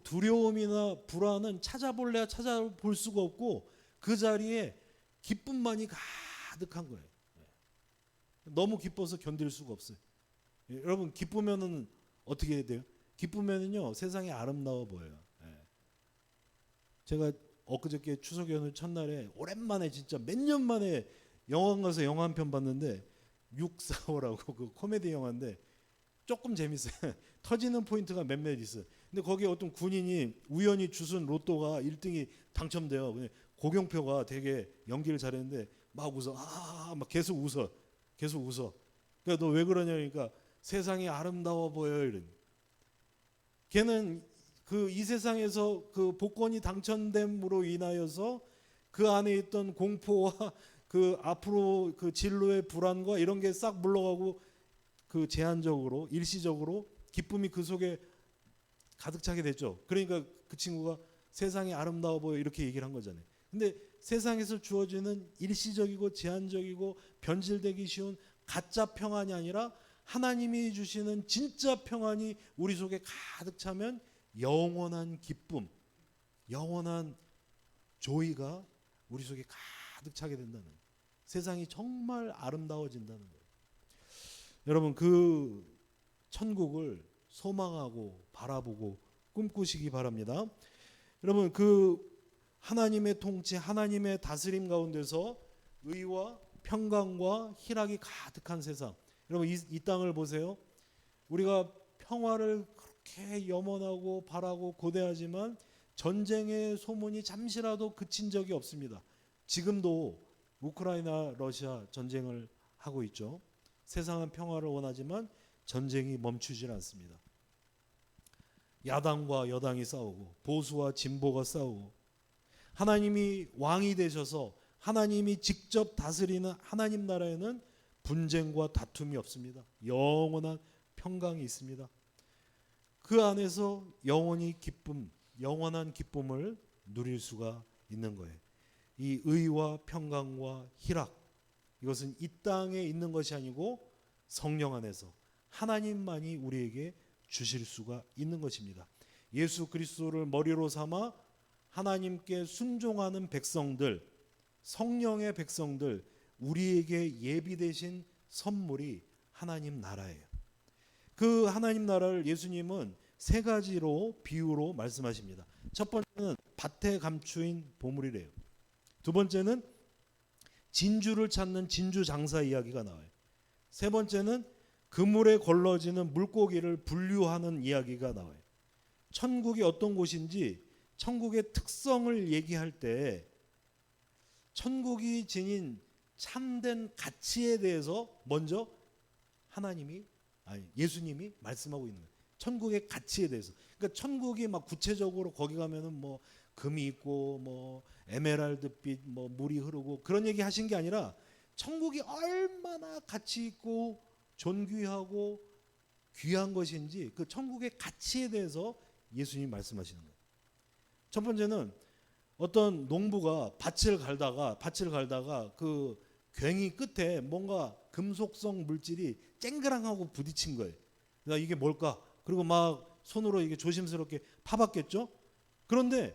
두려움이나 불안은 찾아볼래야 찾아볼 수가 없고 그 자리에 기쁨만이 가득한 거예요. 너무 기뻐서 견딜 수가 없어요. 여러분 기쁘면은 어떻게 돼요? 기쁘면은요 세상이 아름다워 보여요. 제가 엊그저께 추석 연휴 첫날에 오랜만에 진짜 몇 년 만에 영화관 가서 영화 한 편 봤는데 645라고 그 코미디 영화인데 조금 재밌어요. 터지는 포인트가 몇몇 있어요. 근데 거기에 어떤 군인이 우연히 주순 로또가 1등이 당첨돼요. 근데 고경표가 되게 연기를 잘했는데 막 웃어. 막 계속 웃어. 계속 웃어. 그러니까 너 왜 그러냐니까 세상이 아름다워 보여 이런. 걔는 그 이 세상에서 그 복권이 당첨됨으로 인하여서 그 안에 있던 공포와 그 앞으로 그 진로의 불안과 이런 게 싹 물러가고 그 제한적으로 일시적으로 기쁨이 그 속에 가득 차게 됐죠. 그러니까 그 친구가 세상이 아름다워 보여 이렇게 얘기를 한 거잖아요. 근데 세상에서 주어지는 일시적이고 제한적이고 변질되기 쉬운 가짜 평안이 아니라 하나님이 주시는 진짜 평안이 우리 속에 가득 차면 영원한 기쁨, 영원한 조이가 우리 속에 가득 차게 된다는 거예요. 세상이 정말 아름다워진다는 거예요. 여러분 그 천국을 소망하고 바라보고 꿈꾸시기 바랍니다. 여러분 그 하나님의 통치, 하나님의 다스림 가운데서 의와 평강과 희락이 가득한 세상. 여러분 이 땅을 보세요. 우리가 평화를 그렇게 염원하고 바라고 고대하지만 전쟁의 소문이 잠시라도 그친 적이 없습니다. 지금도 우크라이나 러시아 전쟁을 하고 있죠. 세상은 평화를 원하지만 전쟁이 멈추질 않습니다. 야당과 여당이 싸우고 보수와 진보가 싸우고 하나님이 왕이 되셔서 하나님이 직접 다스리는 하나님 나라에는 분쟁과 다툼이 없습니다. 영원한 평강이 있습니다. 그 안에서 영원히 기쁨, 영원한 기쁨을 누릴 수가 있는 거예요. 이 의와 평강과 희락, 이것은 이 땅에 있는 것이 아니고 성령 안에서 하나님만이 우리에게 주실 수가 있는 것입니다. 예수 그리스도를 머리로 삼아 하나님께 순종하는 백성들, 성령의 백성들, 우리에게 예비되신 선물이 하나님 나라예요. 그 하나님 나라를 예수님은 세 가지로 비유로 말씀하십니다. 첫 번째는 밭에 감추인 보물이래요. 두 번째는 진주를 찾는 진주 장사 이야기가 나와요. 세 번째는 그물에 걸러지는 물고기를 분류하는 이야기가 나와요. 천국이 어떤 곳인지 천국의 특성을 얘기할 때 천국이 지닌 참된 가치에 대해서 먼저 예수님이 말씀하고 있는 거예요. 천국의 가치에 대해서. 그러니까 천국이 막 구체적으로 거기 가면은 뭐 금이 있고 뭐 에메랄드빛 뭐 물이 흐르고 그런 얘기 하신 게 아니라 천국이 얼마나 가치 있고 존귀하고 귀한 것인지 그 천국의 가치에 대해서 예수님이 말씀하시는 거예요. 첫 번째는 어떤 농부가 밭을 갈다가 그 괭이 끝에 뭔가 금속성 물질이 쨍그랑하고 부딪힌 거예요. 그래서 이게 뭘까? 그리고 막 손으로 이게 조심스럽게 파봤겠죠? 그런데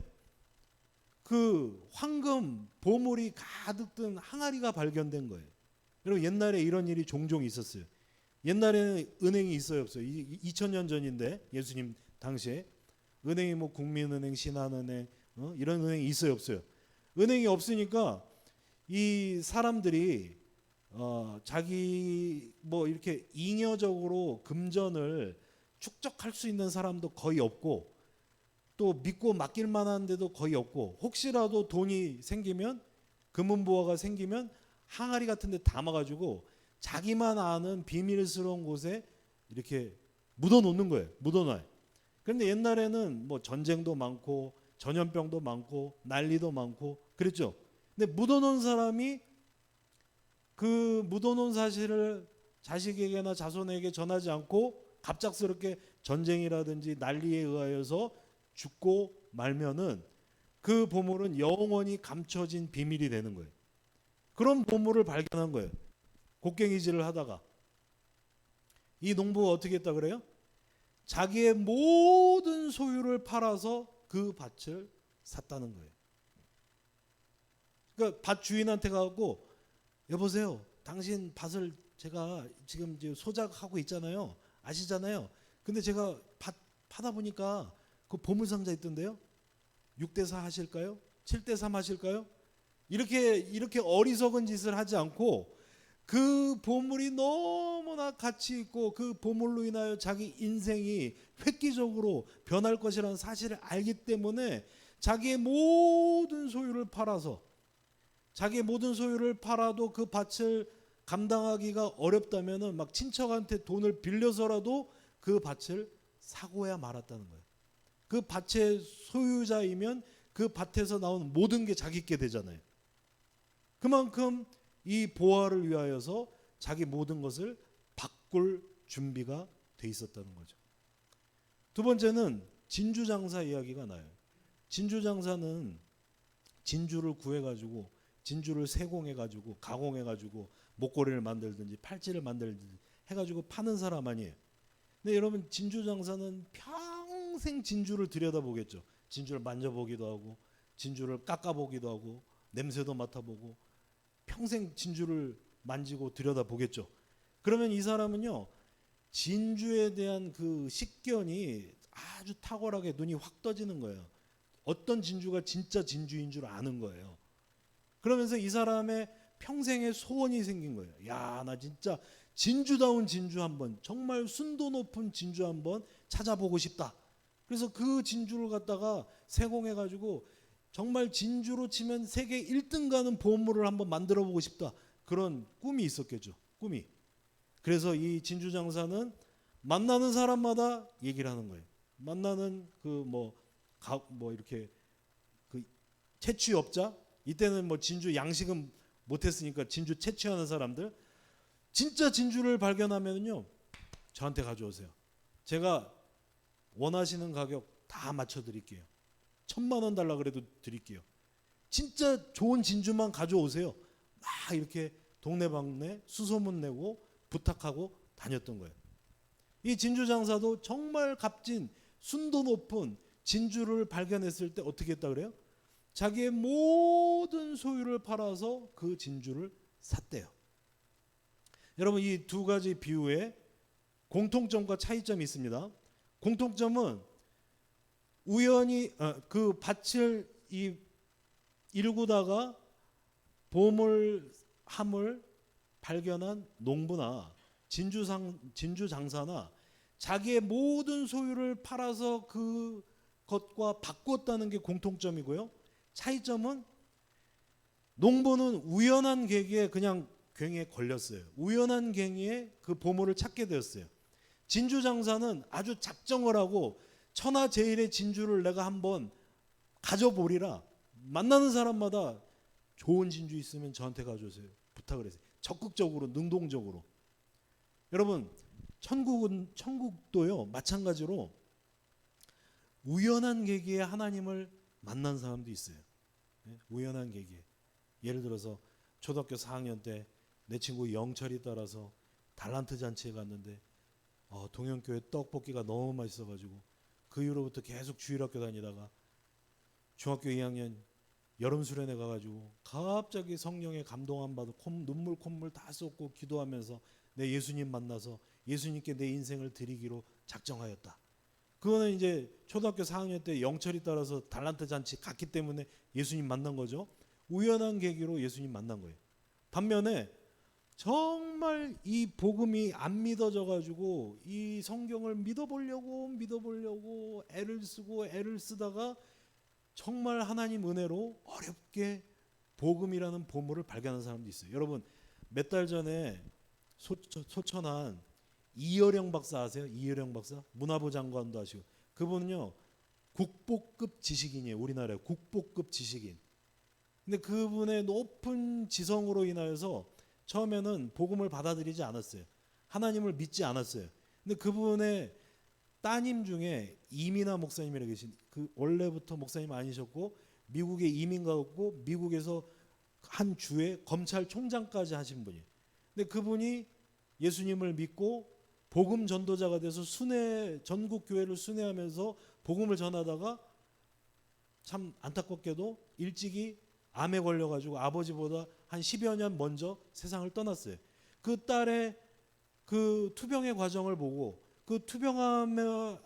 그 황금 보물이 가득 든 항아리가 발견된 거예요. 여러분 옛날에 이런 일이 종종 있었어요. 옛날에는 은행이 있어요, 없어요? 2000년 전인데 예수님 당시에 은행이 뭐 국민은행, 신한은행 이런 은행이 있어요, 없어요? 은행이 없으니까 이 사람들이 자기 뭐 이렇게 잉여적으로 금전을 축적할 수 있는 사람도 거의 없고 또 믿고 맡길 만한 데도 거의 없고 혹시라도 돈이 생기면 금은보화가 생기면 항아리 같은 데 담아가지고 자기만 아는 비밀스러운 곳에 이렇게 묻어놓는 거예요. 묻어놔요. 그런데 옛날에는 뭐 전쟁도 많고 전염병도 많고 난리도 많고 그랬죠. 근데 묻어놓은 사람이 그 묻어놓은 사실을 자식에게나 자손에게 전하지 않고 갑작스럽게 전쟁이라든지 난리에 의하여서 죽고 말면은 그 보물은 영원히 감춰진 비밀이 되는 거예요. 그런 보물을 발견한 거예요. 곡괭이질을 하다가. 이 농부가 어떻게 했다 그래요? 자기의 모든 소유를 팔아서 그 밭을 샀다는 거예요. 그러니까 밭 주인한테 가고 여보세요. 당신 밭을 제가 지금 이제 소작하고 있잖아요. 아시잖아요. 근데 제가 밭 파다 보니까 그 보물상자 있던데요. 6대4 하실까요? 7대3 하실까요? 이렇게 어리석은 짓을 하지 않고 그 보물이 너무나 가치 있고 그 보물로 인하여 자기 인생이 획기적으로 변할 것이라는 사실을 알기 때문에 자기의 모든 소유를 팔아서 자기의 모든 소유를 팔아도 그 밭을 감당하기가 어렵다면은 막 친척한테 돈을 빌려서라도 그 밭을 사고야 말았다는 거예요. 그 밭의 소유자이면 그 밭에서 나온 모든 게 자기께 되잖아요. 그만큼 이 보화를 위하여서 자기 모든 것을 바꿀 준비가 돼 있었다는 거죠. 두 번째는 진주장사 이야기가 나요. 진주장사는 진주를 구해가지고 진주를 세공해가지고 가공해가지고 목걸이를 만들든지 팔찌를 만들든지 해가지고 파는 사람 아니에요. 근데 여러분 진주장사는 평생 진주를 들여다보겠죠. 진주를 만져보기도 하고 진주를 깎아보기도 하고 냄새도 맡아보고 평생 진주를 만지고 들여다보겠죠. 그러면 이 사람은요 진주에 대한 그 식견이 아주 탁월하게 눈이 확 떠지는 거예요. 어떤 진주가 진짜 진주인 줄 아는 거예요. 그러면서 이 사람의 평생의 소원이 생긴 거예요. 야, 나 진짜 진주다운 진주 한번, 정말 순도 높은 진주 한번 찾아보고 싶다. 그래서 그 진주를 갖다가 세공해가지고 정말 진주로 치면 세계 1등 가는 보물을 한번 만들어 보고 싶다. 그런 꿈이 있었겠죠. 꿈이. 그래서 이 진주 장사는 만나는 사람마다 얘기를 하는 거예요. 만나는 그 뭐 이렇게 그 채취업자, 이때는 뭐 진주 양식은 못했으니까 진주 채취하는 사람들, 진짜 진주를 발견하면요 저한테 가져오세요. 제가 원하시는 가격 다 맞춰드릴게요. 1,000만 원 달라 그래도 드릴게요. 진짜 좋은 진주만 가져오세요. 막 이렇게 동네방네 수소문 내고 부탁하고 다녔던 거예요. 이 진주 장사도 정말 값진 순도 높은 진주를 발견했을 때 어떻게 했다 그래요? 자기의 모든 소유를 팔아서 그 진주를 샀대요. 여러분 이 두 가지 비유에 공통점과 차이점이 있습니다. 공통점은 우연히 그 밭을 일구다가 보물함을 발견한 농부나 진주 장사나 자기의 모든 소유를 팔아서 그것과 바꾸었다는 게 공통점이고요. 차이점은 농부는 우연한 계기에 그냥 괭이에 걸렸어요. 우연한 괭이에 그 보물을 찾게 되었어요. 진주 장사는 아주 작정을 하고 천하제일의 진주를 내가 한번 가져보리라. 만나는 사람마다 좋은 진주 있으면 저한테 가져오세요. 부탁을 했어요. 적극적으로 능동적으로. 여러분 천국도요 마찬가지로 우연한 계기에 하나님을 만난 사람도 있어요. 우연한 계기에. 예를 들어서 초등학교 4학년 때 내 친구 영철이 따라서 달란트 잔치에 갔는데 동현교회 떡볶이가 너무 맛있어가지고 그 이후로부터 계속 주일학교 다니다가 중학교 2학년 여름 수련회 가가지고 갑자기 성령의 감동함 받아 눈물 콧물 다 쏟고 기도하면서 내 예수님 만나서 예수님께 내 인생을 드리기로 작정하였다. 그거는 이제 초등학교 4학년 때 영철이 따라서 달란트 잔치 갔기 때문에 예수님 만난 거죠. 우연한 계기로 예수님 만난 거예요. 반면에 정말 이 복음이 안 믿어져 가지고 이 성경을 믿어보려고 애를 쓰다가 정말 하나님 은혜로 어렵게 복음이라는 보물을 발견한 사람도 있어요. 여러분 몇 달 전에 소천한 이여령 박사 아세요? 이여령 박사? 문화부 장관도 아시고 그분은요 국보급 지식인이에요. 우리나라의 국보급 지식인. 근데 그분의 높은 지성으로 인하여서 처음에는 복음을 받아들이지 않았어요. 하나님을 믿지 않았어요. 근데 그분의 따님 중에 이민아 목사님이라고 계신 그 원래부터 목사님 아니셨고 미국에 이민 가고 미국에서 한 주에 검찰총장까지 하신 분이에요. 근데 그분이 예수님을 믿고 복음 전도자가 돼서 전국 교회를 순회하면서 복음을 전하다가 참 안타깝게도 일찍이 암에 걸려가지고 아버지보다 한 10여 년 먼저 세상을 떠났어요. 그 딸의 그 투병의 과정을 보고 그 투병함에도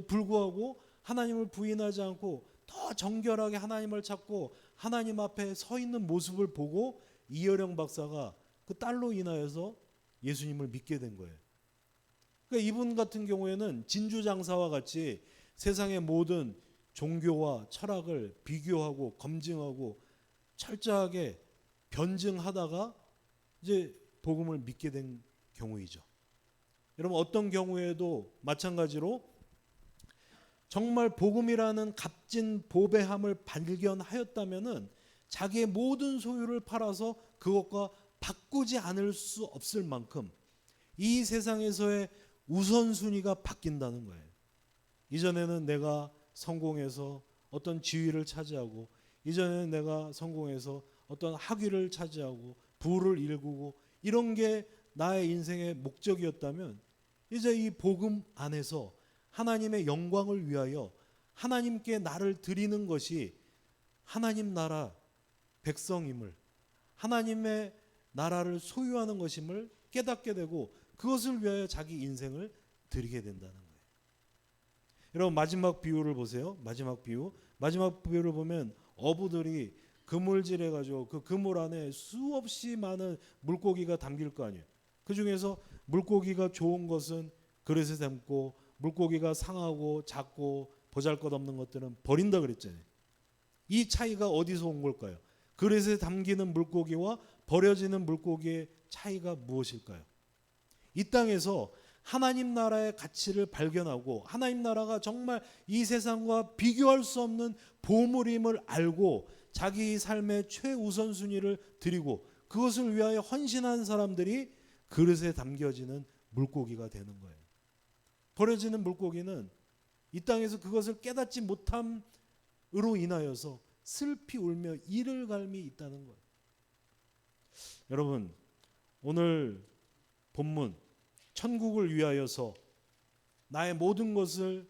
불구하고 하나님을 부인하지 않고 더 정결하게 하나님을 찾고 하나님 앞에 서 있는 모습을 보고 이여령 박사가 그 딸로 인하여서 예수님을 믿게 된 거예요. 그러니까 이분 같은 경우에는 진주장사와 같이 세상의 모든 종교와 철학을 비교하고 검증하고 철저하게 변증하다가 이제 복음을 믿게 된 경우이죠. 여러분 어떤 경우에도 마찬가지로 정말 복음이라는 값진 보배함을 발견하였다면은 자기의 모든 소유를 팔아서 그것과 바꾸지 않을 수 없을 만큼 이 세상에서의 우선순위가 바뀐다는 거예요. 이전에는 내가 성공해서 어떤 지위를 차지하고 이전에는 내가 성공해서 어떤 학위를 차지하고 부를 일구고 이런 게 나의 인생의 목적이었다면 이제 이 복음 안에서 하나님의 영광을 위하여 하나님께 나를 드리는 것이 하나님 나라 백성임을 하나님의 나라를 소유하는 것임을 깨닫게 되고 그것을 위하여 자기 인생을 드리게 된다는 거예요. 여러분 마지막 비유를 보세요. 마지막 비유를 보면 어부들이 그물질해 가지고 그 그물 안에 수없이 많은 물고기가 담길 거 아니에요. 그 중에서 물고기가 좋은 것은 그릇에 담고 물고기가 상하고 작고 보잘것없는 것들은 버린다 그랬잖아요. 이 차이가 어디서 온 걸까요? 그릇에 담기는 물고기와 버려지는 물고기의 차이가 무엇일까요? 이 땅에서 하나님 나라의 가치를 발견하고 하나님 나라가 정말 이 세상과 비교할 수 없는 보물임을 알고 자기 삶의 최우선순위를 드리고 그것을 위하여 헌신한 사람들이 그릇에 담겨지는 물고기가 되는 거예요. 버려지는 물고기는 이 땅에서 그것을 깨닫지 못함으로 인하여서 슬피 울며 이를 갈미 있다는 거예요. 여러분 오늘 본문 천국을 위하여서 나의 모든 것을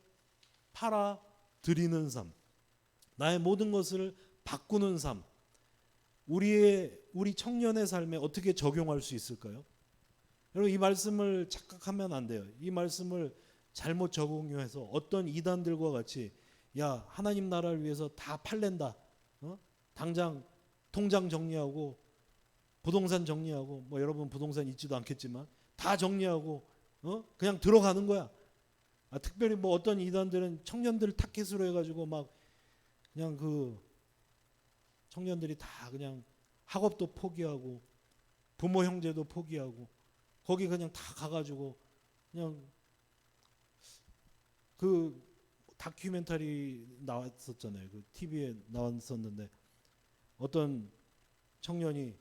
팔아 드리는 삶, 나의 모든 것을 바꾸는 삶, 우리 청년의 삶에 어떻게 적용할 수 있을까요? 여러분 이 말씀을 착각하면 안 돼요. 이 말씀을 잘못 적용해서 어떤 이단들과 같이 야 하나님 나라를 위해서 다 팔랜다. 당장 통장 정리하고 부동산 정리하고 뭐 여러분 부동산 있지도 않겠지만 다 정리하고 그냥 들어가는 거야. 특별히 뭐 어떤 이단들은 청년들 타켓으로 해가지고 막 그냥 그 청년들이 다 그냥 학업도 포기하고 부모 형제도 포기하고 거기 그냥 다 가가지고 그냥 그 다큐멘터리 나왔었잖아요. 그 TV에 나왔었는데 어떤 청년이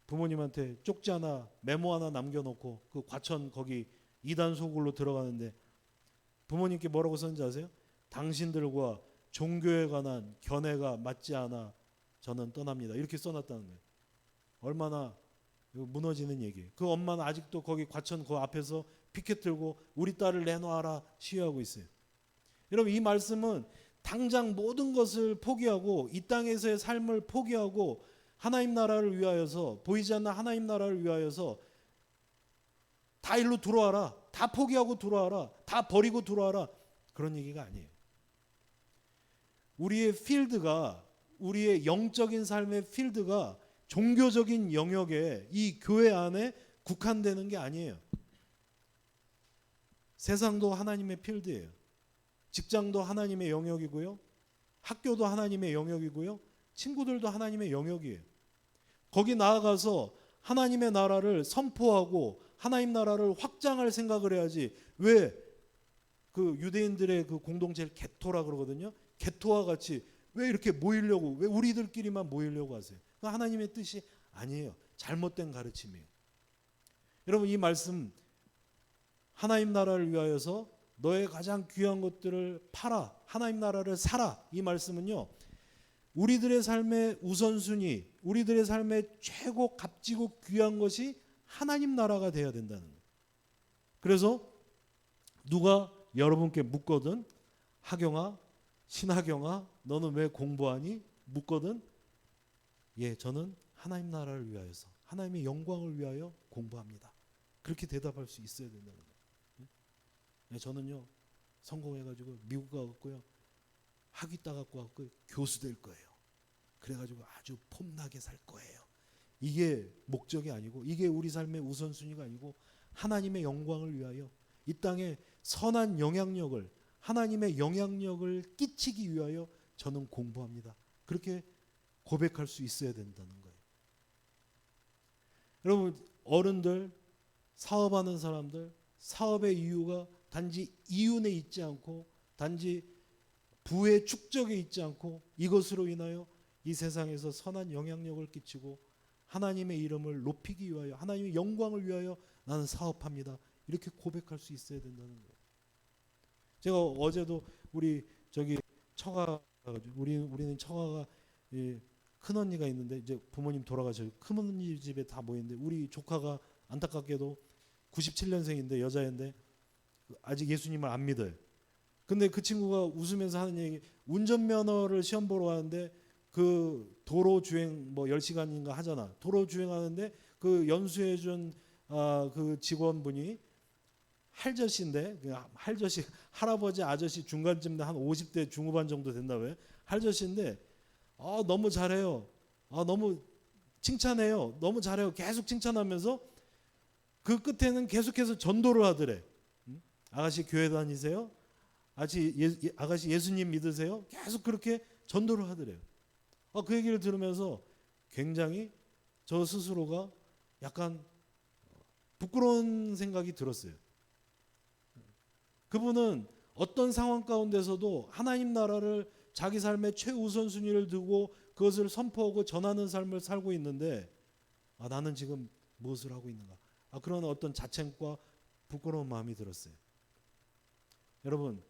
부모님한테 쪽지 하나 메모 하나 남겨놓고 그 과천 거기 이단 소굴로 들어가는데 부모님께 뭐라고 썼는지 아세요? 당신들과 종교에 관한 견해가 맞지 않아 저는 떠납니다. 이렇게 써놨다는 거예요. 얼마나 무너지는 얘기예요. 그 엄마는 아직도 거기 과천 그 앞에서 피켓 들고 우리 딸을 내놔라 시위하고 있어요. 여러분 이 말씀은 당장 모든 것을 포기하고 이 땅에서의 삶을 포기하고 하나님 나라를 위하여서 보이지 않는 하나님 나라를 위하여서 다 일로 들어와라. 다 포기하고 들어와라. 다 버리고 들어와라. 그런 얘기가 아니에요. 우리의 필드가 우리의 영적인 삶의 필드가 종교적인 영역에 이 교회 안에 국한되는 게 아니에요. 세상도 하나님의 필드예요. 직장도 하나님의 영역이고요. 학교도 하나님의 영역이고요. 친구들도 하나님의 영역이에요. 거기 나아가서 하나님의 나라를 선포하고 하나님 나라를 확장할 생각을 해야지. 왜 그 유대인들의 그 공동체를 개토라 그러거든요. 개토와 같이 왜 이렇게 모이려고 왜 우리들끼리만 모이려고 하세요? 그 하나님의 뜻이 아니에요. 잘못된 가르침이에요. 여러분 이 말씀 하나님 나라를 위하여서 너의 가장 귀한 것들을 팔아 하나님 나라를 사라 이 말씀은요. 우리들의 삶의 우선순위 우리들의 삶의 최고 값지고 귀한 것이 하나님 나라가 돼야 된다는 거예요. 그래서 누가 여러분께 묻거든, 하경아, 신하경아, 너는 왜 공부하니? 묻거든, 예, 저는 하나님 나라를 위하여서, 하나님의 영광을 위하여 공부합니다. 그렇게 대답할 수 있어야 된다는 거예요. 예, 저는요 성공해가지고 미국 가고요 학위 따갖고 갖고 교수 될 거예요. 그래가지고 아주 폼나게 살 거예요. 이게 목적이 아니고, 이게 우리 삶의 우선순위가 아니고, 하나님의 영광을 위하여 이 땅에 선한 영향력을, 하나님의 영향력을 끼치기 위하여 저는 공부합니다. 그렇게 고백할 수 있어야 된다는 거예요. 여러분, 어른들, 사업하는 사람들, 사업의 이유가 단지 이윤에 있지 않고, 단지 부의 축적에 있지 않고, 이것으로 인하여 이 세상에서 선한 영향력을 끼치고 하나님의 이름을 높이기 위하여, 하나님의 영광을 위하여 나는 사업합니다. 이렇게 고백할 수 있어야 된다는 거예요. 제가 어제도 우리 저기 처가, 우리는 처가가 큰 언니가 있는데, 이제 부모님 돌아가셔서 큰 언니 집에 다 모였는데, 우리 조카가 안타깝게도 97년생인데 여자인데 아직 예수님을 안 믿어요. 근데 그 친구가 웃으면서 하는 얘기, 운전면허를 시험 보러 가는데 그 도로 주행 뭐 10시간인가 하잖아. 도로 주행하는데 그 연수해 준 그 직원분이 할저씨인데, 그 할저씨, 할아버지 아저씨 중간쯤 한 50대 중후반 정도 된다고요. 할저씨인데 너무 잘해요. 너무 칭찬해요. 너무 잘해요. 계속 칭찬하면서 그 끝에는 계속해서 전도를 하더래. 아가씨 교회 다니세요? 아가씨 예수님 믿으세요? 계속 그렇게 전도를 하더래요. 그 얘기를 들으면서 굉장히 저 스스로가 약간 부끄러운 생각이 들었어요. 그분은 어떤 상황 가운데서도 하나님 나라를 자기 삶의 최우선순위를 두고 그것을 선포하고 전하는 삶을 살고 있는데, 나는 지금 무엇을 하고 있는가? 그런 어떤 자책과 부끄러운 마음이 들었어요. 여러분,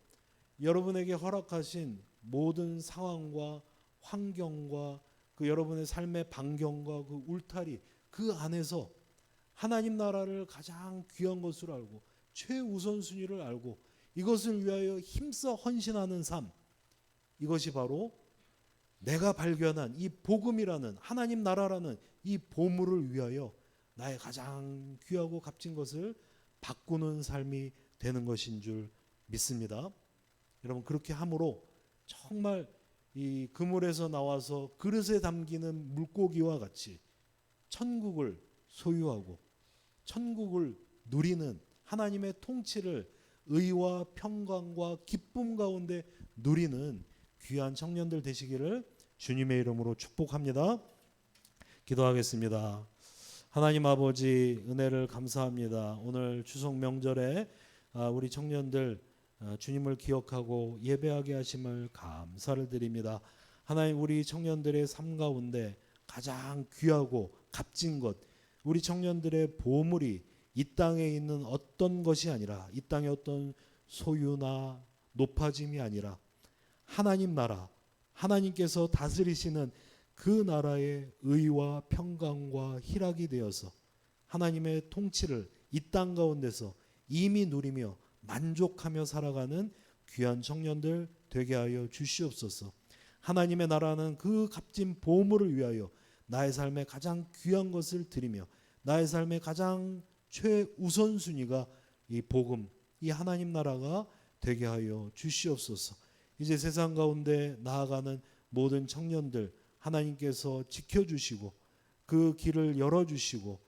여러분에게 허락하신 모든 상황과 환경과 그 여러분의 삶의 반경과 그 울타리, 그 안에서 하나님 나라를 가장 귀한 것으로 알고 최우선순위를 알고 이것을 위하여 힘써 헌신하는 삶, 이것이 바로 내가 발견한 이 복음이라는, 하나님 나라라는 이 보물을 위하여 나의 가장 귀하고 값진 것을 바꾸는 삶이 되는 것인 줄 믿습니다. 여러분, 그렇게 함으로 정말 이 그물에서 나와서 그릇에 담기는 물고기와 같이 천국을 소유하고 천국을 누리는, 하나님의 통치를 의와 평강과 기쁨 가운데 누리는 귀한 청년들 되시기를 주님의 이름으로 축복합니다. 기도하겠습니다. 하나님 아버지, 은혜를 감사합니다. 오늘 추석 명절에 우리 청년들 주님을 기억하고 예배하게 하심을 감사를 드립니다. 하나님, 우리 청년들의 삶 가운데 가장 귀하고 값진 것, 우리 청년들의 보물이 이 땅에 있는 어떤 것이 아니라, 이 땅의 어떤 소유나 높아짐이 아니라 하나님 나라, 하나님께서 다스리시는 그 나라의 의와 평강과 희락이 되어서 하나님의 통치를 이 땅 가운데서 이미 누리며 만족하며 살아가는 귀한 청년들 되게 하여 주시옵소서. 하나님의 나라는 그 값진 보물을 위하여 나의 삶의 가장 귀한 것을 드리며 나의 삶의 가장 최우선순위가 이 복음, 이 하나님 나라가 되게 하여 주시옵소서. 이제 세상 가운데 나아가는 모든 청년들 하나님께서 지켜주시고 그 길을 열어주시고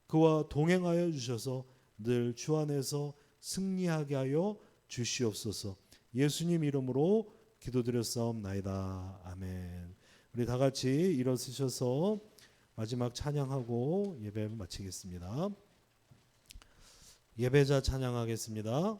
그와 동행하여 주셔서 늘 주 안에서 승리하게 하여 주시옵소서. 예수님 이름으로 기도드렸사옵나이다. 아멘. 우리 다 같이 일어서셔서 마지막 찬양하고 예배를 마치겠습니다. 예배자 찬양하겠습니다.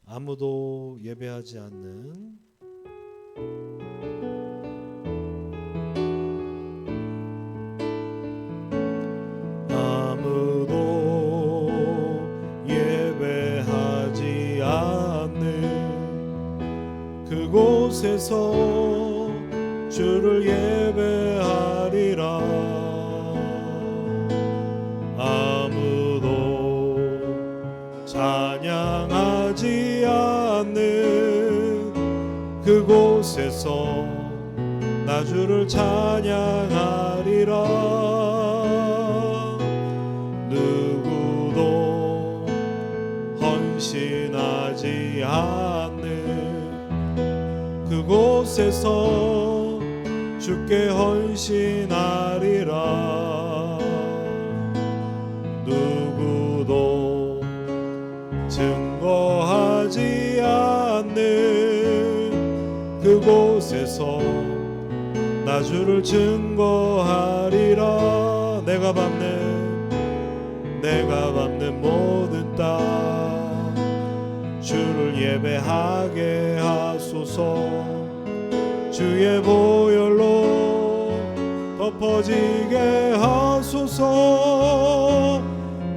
아무도 예배하지 않는 아무도 예배하지 않는 그곳 그곳에서 주를 예배하리라. 아무도 찬양하지 않는 그곳에서 나 주를 찬양하리라. 누구도 헌신하지 않는 그곳에서 주께 헌신하리라. 누구도 증거하지 않는 그곳에서 나 주를 증거하리라. 내가 밟는 모든 땅 주를 예배하게 하소서. 주의 보혈로 덮어지게 하소서.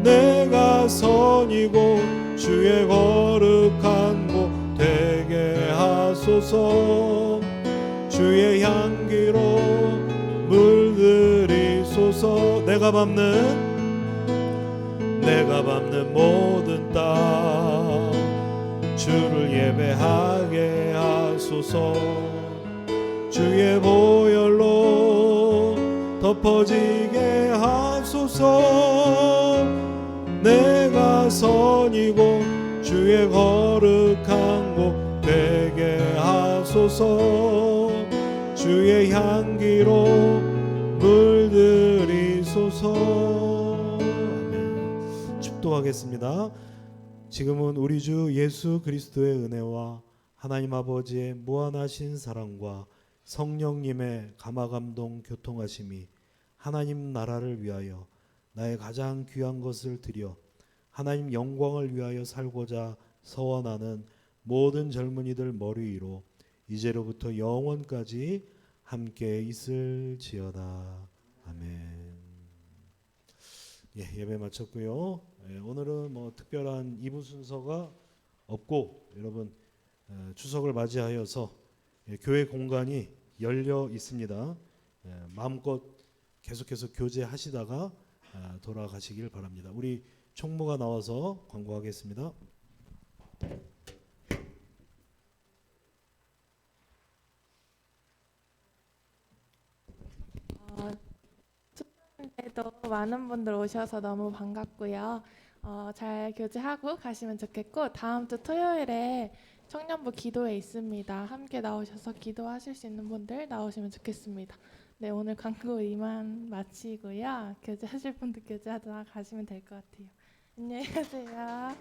내가 선이고 주의 거룩한 곳 되게 하소서. 주의 향기로 물들이소서. 내가 밟는 모든 땅 주를 예배하게 하소서. 주의 보혈로 덮어지게 하소서. 내가 선이고 주의 거룩한 곳 되게 하소서. 주의 향기로 물들이소서. 아멘. 축도하겠습니다. 지금은 우리 주 예수 그리스도의 은혜와 하나님 아버지의 무한하신 사랑과 성령님의 감화감동 교통하심이 하나님 나라를 위하여 나의 가장 귀한 것을 드려 하나님 영광을 위하여 살고자 서원하는 모든 젊은이들 머리 위로 이제로부터 영원까지 함께 있을지어다. 아멘. 예배 마쳤고요. 오늘은 뭐 특별한 2부 순서가 없고 여러분 추석을 맞이하여서 교회 공간이 열려 있습니다. 마음껏 계속해서 교제하시다가 돌아가시길 바랍니다. 우리 총무가 나와서 광고하겠습니다. 축제에도 많은 분들 오셔서 너무 반갑고요. 잘 교제하고 가시면 좋겠고 다음 주 토요일에 청년부 기도회 있습니다. 함께 나오셔서 기도하실 수 있는 분들 나오시면 좋겠습니다. 네, 오늘 광고 이만 마치고요. 교제하실 분들 교제하다 가시면 될 것 같아요. 안녕히 가세요.